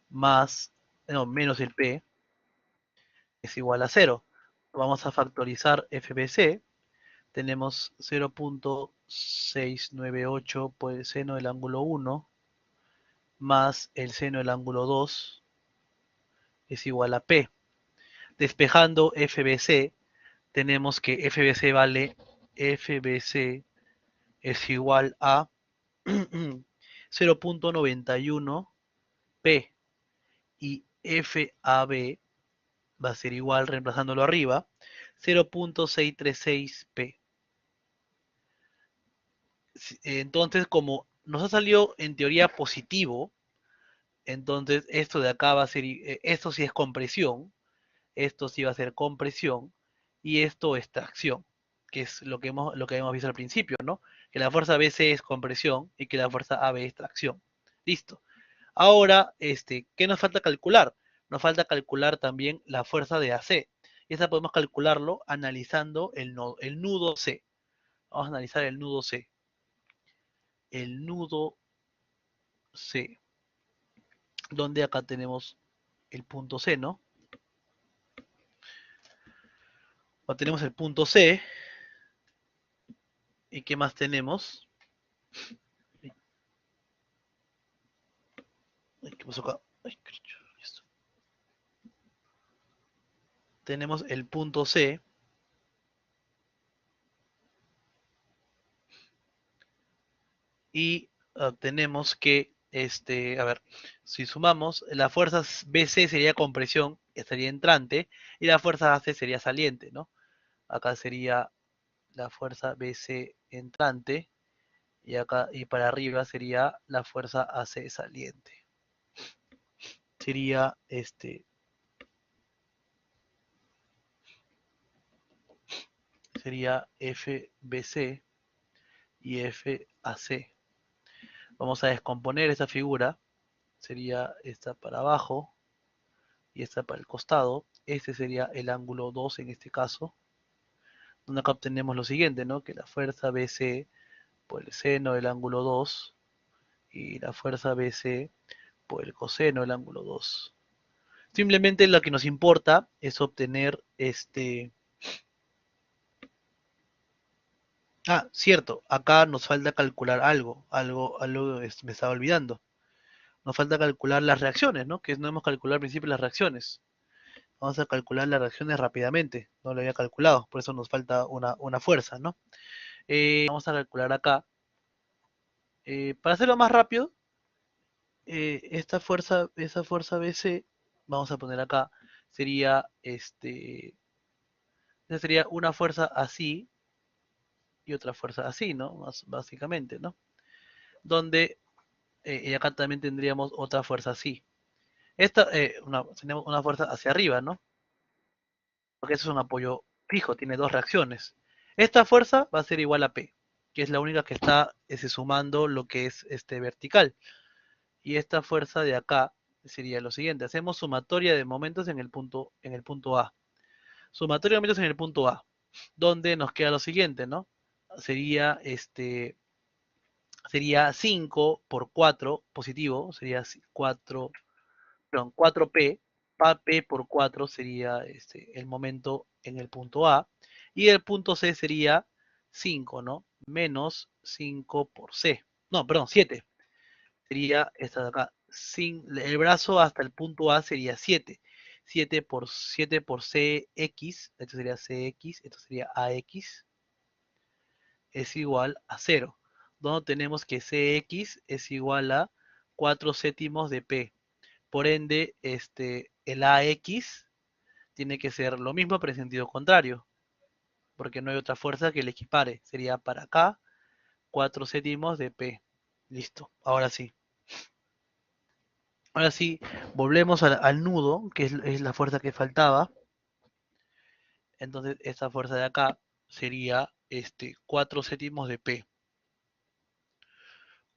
Speaker 1: más, no, menos el P es igual a 0. Vamos a factorizar FBC. Tenemos 0.698 por el seno del ángulo 1 más el seno del ángulo 2 es igual a P. Despejando FBC, tenemos que FBC vale, FBC es igual a 0.91 P y FAB va a ser igual, reemplazándolo arriba, 0.636 P. Entonces, como nos ha salido en teoría positivo, entonces esto de acá va a ser, esto sí es compresión, esto sí va a ser compresión y esto es tracción, que es lo que hemos visto al principio, ¿no? Que la fuerza BC es compresión y que la fuerza AB es tracción. Listo. Ahora, ¿qué nos falta calcular? Nos falta calcular también la fuerza de AC. Y esa podemos calcularlo analizando el nudo C. Vamos a analizar el nudo C. El nudo C, donde acá tenemos el punto C, ¿no? O tenemos el punto C. ¿Y qué más tenemos? ¿Qué pasó acá? Tenemos el punto C. Y tenemos que, a ver, si sumamos, la fuerza BC sería compresión, estaría entrante, y la fuerza AC sería saliente, ¿no? Acá sería la fuerza BC entrante, y acá, y para arriba sería la fuerza AC saliente. Sería, sería FBC y FAC. Vamos a descomponer esta figura, sería esta para abajo, y esta para el costado. Este sería el ángulo 2 en este caso. Donde acá obtenemos lo siguiente, ¿no? Que la fuerza BC por el seno del ángulo 2 y la fuerza BC por el coseno del ángulo 2. Simplemente lo que nos importa es obtener Ah, cierto, acá nos falta calcular algo me estaba olvidando. Nos falta calcular las reacciones, ¿no? Que no hemos calculado al principio las reacciones. Vamos a calcular las reacciones rápidamente. No lo había calculado, por eso nos falta una fuerza, ¿no? Vamos a calcular acá. Para hacerlo más rápido, esa fuerza BC, vamos a poner acá, sería esa sería una fuerza así y otra fuerza así, ¿no? Más básicamente, ¿no? Donde, y acá también tendríamos otra fuerza así. Tenemos una fuerza hacia arriba, ¿no? Porque eso es un apoyo fijo, tiene dos reacciones. Esta fuerza va a ser igual a P, que es la única que está sumando lo que es vertical. Y esta fuerza de acá sería lo siguiente. Hacemos sumatoria de momentos en el punto A. Sumatoria de momentos en el punto A. Donde nos queda lo siguiente, ¿no? Sería sería 5 por 4 positivo, sería 4, perdón, 4P. P por 4 sería el momento en el punto A. Y el punto C sería 5, ¿no? Menos 5 por C. No, perdón, 7. Sería esta de acá. El brazo hasta el punto A sería 7. 7 por CX, esto sería CX, esto sería AX, es igual a 0. Donde tenemos que CX es igual a 4 séptimos de P. Por ende, el AX tiene que ser lo mismo pero en sentido contrario, porque no hay otra fuerza que le equipare. Sería para acá 4 séptimos de P. Listo, ahora sí. Ahora sí, volvemos al nudo, que es la fuerza que faltaba. Entonces, esta fuerza de acá sería 4 séptimos de P.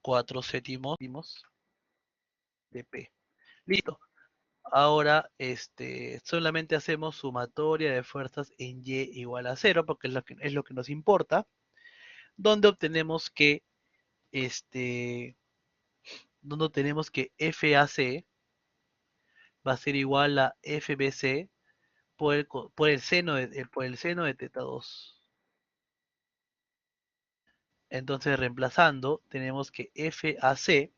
Speaker 1: 4 séptimos de P. Listo. Ahora, solamente hacemos sumatoria de fuerzas en Y igual a cero, porque es lo que nos importa, donde obtenemos que, este, donde tenemos que FAC va a ser igual a FBC por el seno de teta 2. Entonces, reemplazando, tenemos que FAC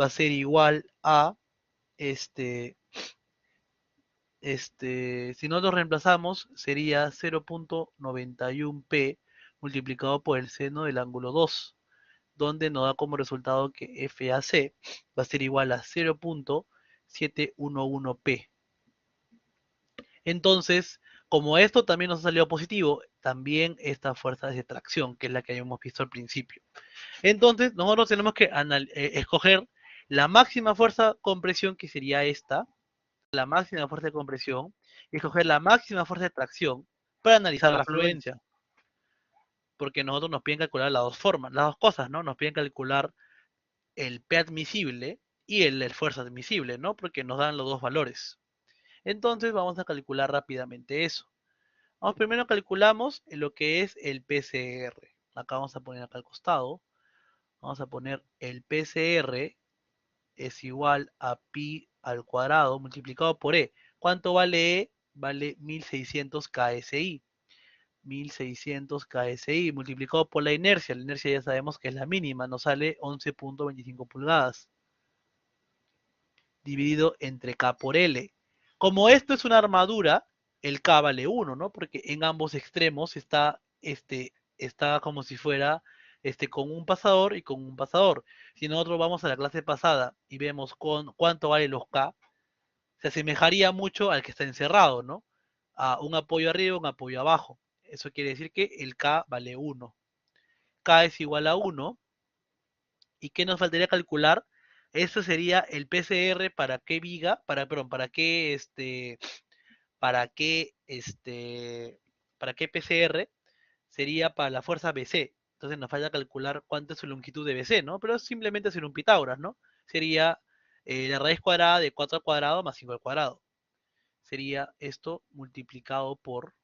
Speaker 1: va a ser igual a, este, si nosotros reemplazamos, sería 0.91p multiplicado por el seno del ángulo 2, donde nos da como resultado que FAC va a ser igual a 0.711p. Entonces, como esto también nos ha salido positivo, también esta fuerza de tracción, que es la que habíamos visto al principio. Entonces, nosotros tenemos que escoger la máxima fuerza compresión, que sería esta, la máxima fuerza de compresión, y escoger la máxima fuerza de tracción para analizar la fluencia. Porque nosotros nos piden calcular las dos formas, las dos cosas, ¿no? Nos piden calcular el P admisible y el esfuerzo admisible, ¿no? Porque nos dan los dos valores. Entonces vamos a calcular rápidamente eso. Vamos, primero calculamos lo que es el PCR. Acá vamos a poner acá al costado. Vamos a poner el PCR es igual a pi al cuadrado multiplicado por E. ¿Cuánto vale E? Vale 1600 KSI. 1600 KSI multiplicado por la inercia. La inercia ya sabemos que es la mínima, nos sale 11.25 pulgadas. Dividido entre K por L. Como esto es una armadura, el K vale 1, ¿no? Porque en ambos extremos está como si fuera con un pasador y con un pasador. Si nosotros vamos a la clase pasada y vemos cuánto vale los K, se asemejaría mucho al que está encerrado, ¿no? A un apoyo arriba, un apoyo abajo. Eso quiere decir que el K vale 1. K es igual a 1. ¿Y qué nos faltaría calcular? Eso sería el PCR para qué viga, perdón, para qué, para qué PCR sería para la fuerza BC. Entonces nos falta calcular cuánto es su longitud de BC, ¿no? Pero simplemente hacer un Pitágoras, ¿no? Sería la raíz cuadrada de 4 al cuadrado más 5 al cuadrado. Sería esto multiplicado por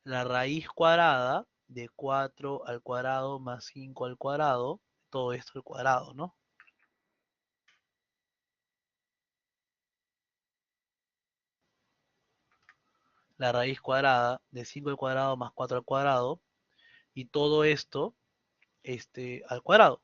Speaker 1: la raíz cuadrada de 4 al cuadrado más 5 al cuadrado, todo esto al cuadrado, ¿no? La raíz cuadrada de 5 al cuadrado más 4 al cuadrado, y todo esto al cuadrado,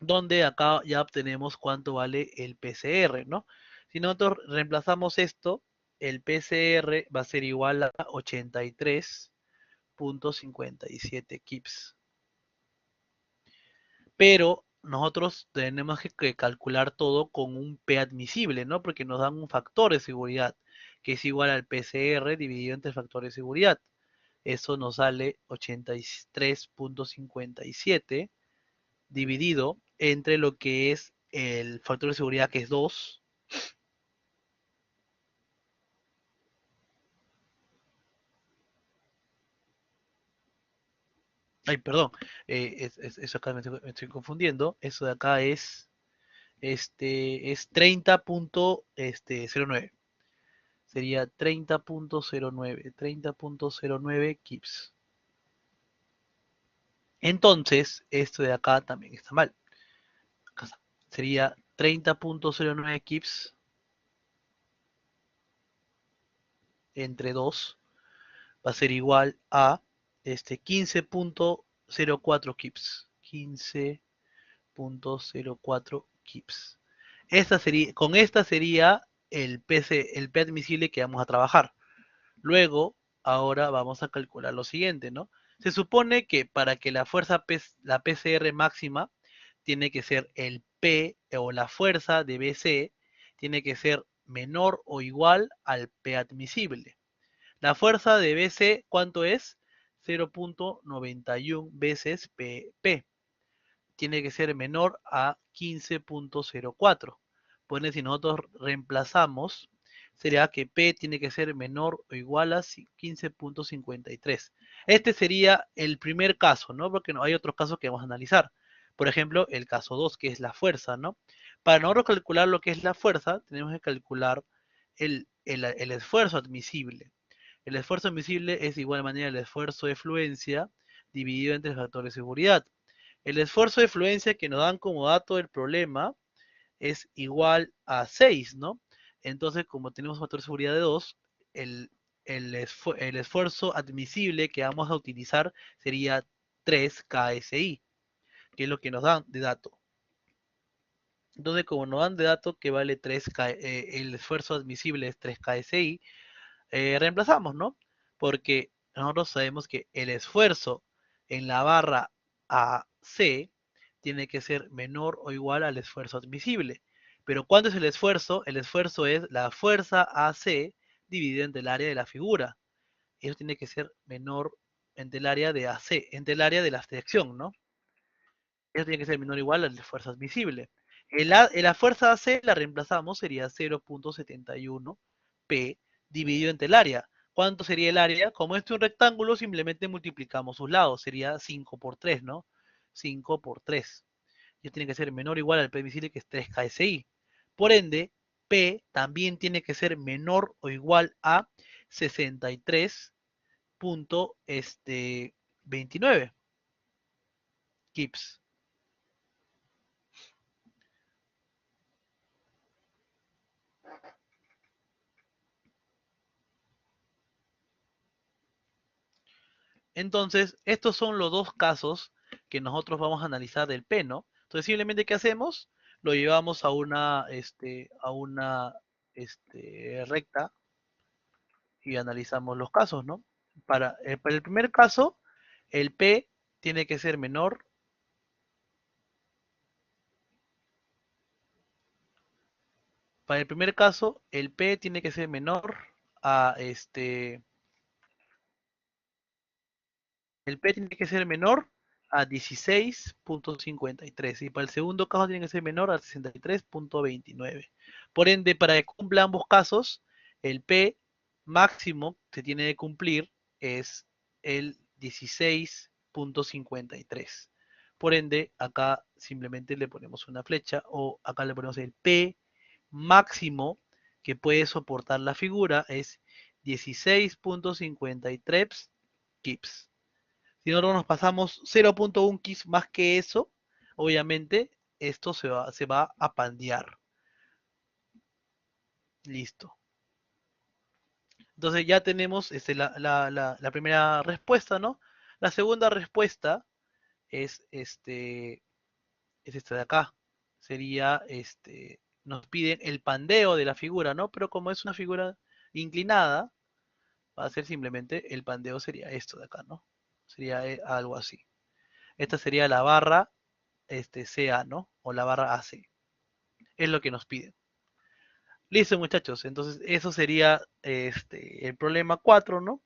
Speaker 1: donde acá ya obtenemos cuánto vale el PCR, ¿no? Si nosotros reemplazamos esto, el PCR va a ser igual a 83.57 kips. Pero nosotros tenemos que calcular todo con un P admisible, ¿no? Porque nos dan un factor de seguridad, que es igual al PCR dividido entre el factor de seguridad. Eso nos sale 83.57 dividido entre lo que es el factor de seguridad, que es 2. Ay, perdón, eso acá me estoy confundiendo. Eso de acá es 30.09. Sería 30.09 kips. Entonces, esto de acá también está mal. Acá está. Sería 30.09 kips entre 2 va a ser igual a 15.04 kips. 15.04 kips. Con esta sería el P admisible que vamos a trabajar. Luego, ahora vamos a calcular lo siguiente, ¿no? Se supone que para que la PCR máxima tiene que ser el P o la fuerza de BC tiene que ser menor o igual al P admisible. La fuerza de BC, ¿cuánto es? 0.91 veces PP. Tiene que ser menor a 15.04. Pues si nosotros reemplazamos, sería que P tiene que ser menor o igual a 15.53. Este sería el primer caso, ¿no? Porque no hay otros casos que vamos a analizar. Por ejemplo, el caso 2, que es la fuerza, ¿no? Para nosotros calcular lo que es la fuerza, tenemos que calcular el esfuerzo admisible. El esfuerzo admisible es de igual manera el esfuerzo de fluencia dividido entre el factor de seguridad. El esfuerzo de fluencia que nos dan como dato del problema es igual a 6, ¿no? Entonces, como tenemos factor de seguridad de 2, el, el esfuerzo admisible que vamos a utilizar sería 3 KSI, que es lo que nos dan de dato. Entonces, como nos dan de dato que vale 3 el esfuerzo admisible es 3 KSI, reemplazamos, ¿no? Porque nosotros sabemos que el esfuerzo en la barra AC tiene que ser menor o igual al esfuerzo admisible. Pero ¿cuánto es el esfuerzo? El esfuerzo es la fuerza AC dividida entre el área de la figura. Eso tiene que ser menor entre el área de AC, entre el área de la dirección, ¿no? Eso tiene que ser menor o igual al esfuerzo admisible. La fuerza AC la reemplazamos, sería 0.71 P dividido entre el área. ¿Cuánto sería el área? Como este es un rectángulo, simplemente multiplicamos sus lados. Sería 5 por 3, ¿no? 5 por 3. Y tiene que ser menor o igual al P visible, que es 3 KSI. Por ende, P también tiene que ser menor o igual a 63.29 kips. Entonces, estos son los dos casos que nosotros vamos a analizar del P, ¿no? Entonces, simplemente, ¿qué hacemos? Lo llevamos a una recta y analizamos los casos, ¿no? Para el primer caso, el P tiene que ser menor. Para el primer caso, el P tiene que ser menor a el P tiene que ser menor a 16.53 y para el segundo caso tiene que ser menor a 63.29. Por ende, para que cumpla ambos casos, el P máximo que tiene que cumplir es el 16.53. Por ende, acá simplemente le ponemos una flecha o acá le ponemos el P máximo que puede soportar la figura es 16.53 kips. Si nosotros nos pasamos 0.1 kiss más que eso, obviamente esto se va a pandear. Listo. Entonces ya tenemos la primera respuesta, ¿no? La segunda respuesta es esta de acá. Sería nos piden el pandeo de la figura, ¿no? Pero como es una figura inclinada, va a ser simplemente el pandeo sería esto de acá, ¿no? Sería algo así. Esta sería la barra CA, ¿no? O la barra AC. Es lo que nos piden. Listo, muchachos. Entonces, eso sería el problema 4, ¿no?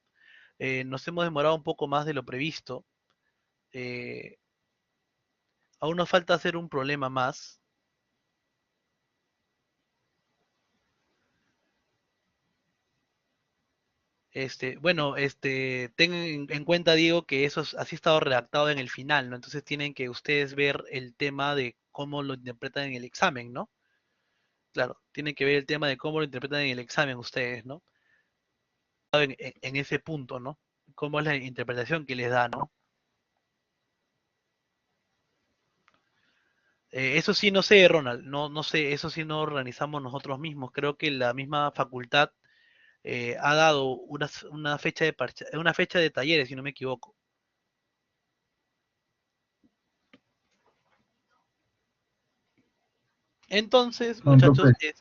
Speaker 1: Nos hemos demorado un poco más de lo previsto. Eh, Aún nos falta hacer un problema más. Bueno, tengan en cuenta, Diego, que eso así ha estado redactado en el final, ¿no? Entonces tienen que ustedes ver el tema de cómo lo interpretan en el examen, ¿no? Claro, tienen que ver el tema de cómo lo interpretan en el examen ustedes, ¿no? En ese punto, ¿no? Cómo es la interpretación que les da, ¿no? Eso sí, no sé, Ronald, no sé, eso sí no organizamos nosotros mismos. Creo que la misma facultad ha dado una fecha de talleres, si no me equivoco. Entonces, muchachos,
Speaker 2: Profe,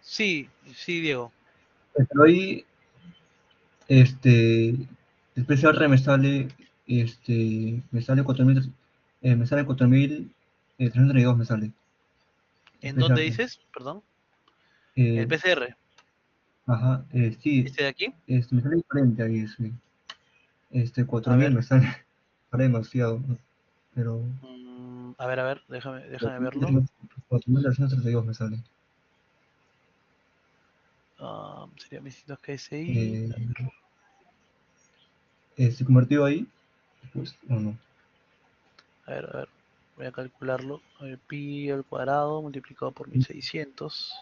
Speaker 1: sí, sí, Diego.
Speaker 2: hoy, este, el PCR me sale 4.000, me sale 4.332 me sale, el
Speaker 1: ¿En dónde
Speaker 2: PCR.
Speaker 1: dices? Perdón. El
Speaker 2: Eh,
Speaker 1: PCR.
Speaker 2: Ajá, sí,
Speaker 1: ¿Este de aquí?
Speaker 2: me sale diferente ahí, sí.
Speaker 1: A
Speaker 2: 4000
Speaker 1: ver,
Speaker 2: me sale, sale demasiado, ¿no? Pero
Speaker 1: a ver, déjame verlo.
Speaker 2: 4932 me sale.
Speaker 1: Sería 1600 KSI.
Speaker 2: Eh, convertido ahí, pues, o no.
Speaker 1: A ver, voy a calcularlo. Pi al cuadrado multiplicado por 1600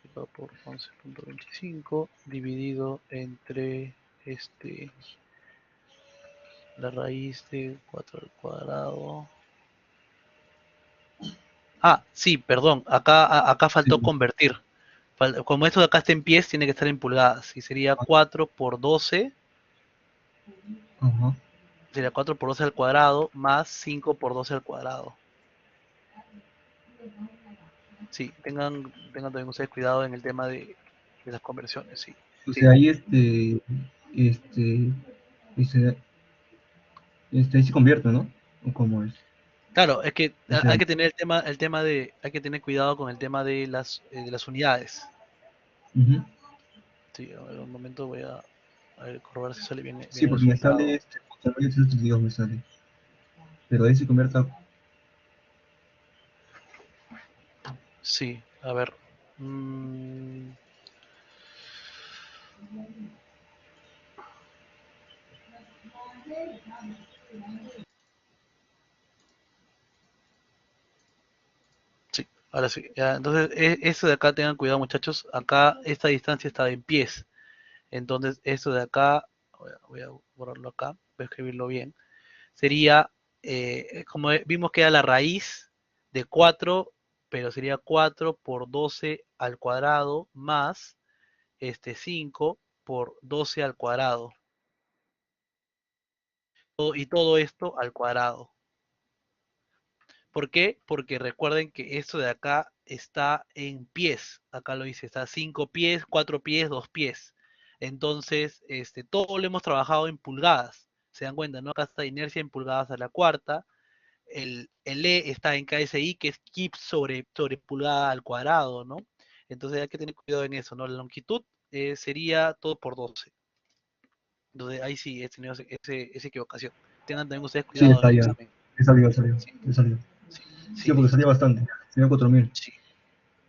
Speaker 1: multiplicado por 11.25 dividido entre este la raíz de 4 al cuadrado. Sí, perdón, acá faltó
Speaker 2: Sí,
Speaker 1: convertir. Como esto de acá está en pies, tiene que estar en pulgadas. Y sería 4 por 12,
Speaker 2: ajá.
Speaker 1: sería 4 por 12 al cuadrado más 5 por 12 al cuadrado. Sí, tengan también ustedes cuidado en el tema de las conversiones, sí.
Speaker 2: O sea, ahí este, este, ahí se convierte, ¿no? ¿O cómo es?
Speaker 1: Claro, es que
Speaker 2: O sea,
Speaker 1: hay que tener hay que tener cuidado con el tema de las unidades.
Speaker 2: ujú.
Speaker 1: Sí, a ver, un momento a ver, corroborar si sale bien
Speaker 2: Sí,
Speaker 1: el
Speaker 2: porque me sale
Speaker 1: resultado.
Speaker 2: 4832 me sale. Pero ahí se convierte a...
Speaker 1: Sí, a ver. mm, sí, ahora sí. Ya, entonces, eso de acá tengan cuidado, muchachos. Acá esta distancia está en pies. Entonces, eso de acá, voy a borrarlo acá, voy a escribirlo bien. Sería, como vimos que era la raíz de 4, pero sería 4 por 12 al cuadrado más 5 por 12 al cuadrado. Y todo esto al cuadrado. ¿Por qué? Porque recuerden que esto de acá está en pies. Acá lo dice, está 5 pies, 4 pies, 2 pies. Entonces, todo lo hemos trabajado en pulgadas. ¿Se dan cuenta, no? Acá está inercia en pulgadas a la cuarta. El E está en KSI, que es kip sobre pulgada al cuadrado, ¿no? Entonces hay que tener cuidado en eso, ¿no? La longitud sería todo por 12. Entonces ahí sí he tenido esa equivocación. Tengan también ustedes
Speaker 2: Sí,
Speaker 1: cuidado en
Speaker 2: está
Speaker 1: el
Speaker 2: ya.
Speaker 1: examen.
Speaker 2: He salido, he salido,
Speaker 1: Sí,
Speaker 2: he salido.
Speaker 1: sí, sí,
Speaker 2: Sí, porque salía
Speaker 1: listo.
Speaker 2: bastante. Salía 4000.
Speaker 1: Sí,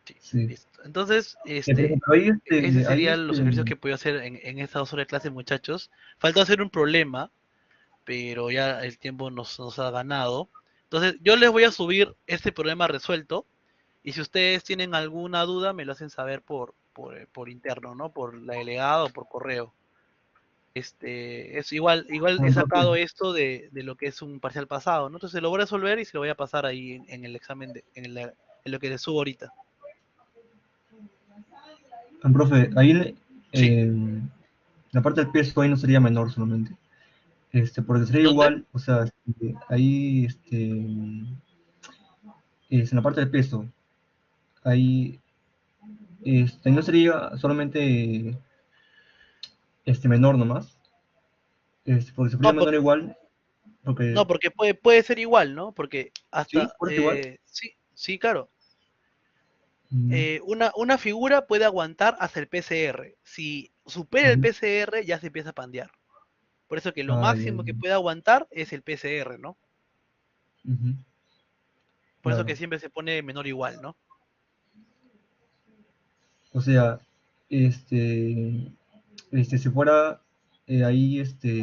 Speaker 1: sí,
Speaker 2: Sí.
Speaker 1: listo. Entonces,
Speaker 2: Por ejemplo, ahí,
Speaker 1: ese
Speaker 2: ahí,
Speaker 1: serían los ejercicios que puedo hacer en estas 2 horas de clase, muchachos. Falta hacer un problema, pero ya el tiempo nos ha ganado. Entonces, yo les voy a subir este problema resuelto. Y si ustedes tienen alguna duda, me lo hacen saber por interno, ¿no? Por la delegada o por correo. Es igual he
Speaker 2: profe,
Speaker 1: sacado esto de lo que es un parcial pasado, ¿no? Entonces lo voy a resolver y se lo voy a pasar ahí en el examen, en lo que les subo ahorita.
Speaker 2: profe, ahí
Speaker 1: Sí.
Speaker 2: la parte del peso ahí no sería menor solamente. Porque sería
Speaker 1: ¿Dónde?
Speaker 2: igual, o sea, ahí, en la parte del peso, ahí, no sería solamente menor nomás, porque se sería
Speaker 1: No,
Speaker 2: menor igual, porque,
Speaker 1: no, porque puede ser igual, ¿no? Porque
Speaker 2: sí,
Speaker 1: hasta,
Speaker 2: por eso igual.
Speaker 1: sí, sí, claro.
Speaker 2: Mm,
Speaker 1: Una figura puede aguantar hasta el PCR. Si supera el
Speaker 2: ajá.
Speaker 1: PCR, ya se empieza a pandear. Por eso que lo
Speaker 2: Ah, ya,
Speaker 1: máximo que
Speaker 2: ya.
Speaker 1: puede aguantar es el PCR, ¿no?
Speaker 2: Ujú,
Speaker 1: Por eso que
Speaker 2: claro.
Speaker 1: siempre se pone menor igual, ¿no?
Speaker 2: O sea, si fuera ahí, este,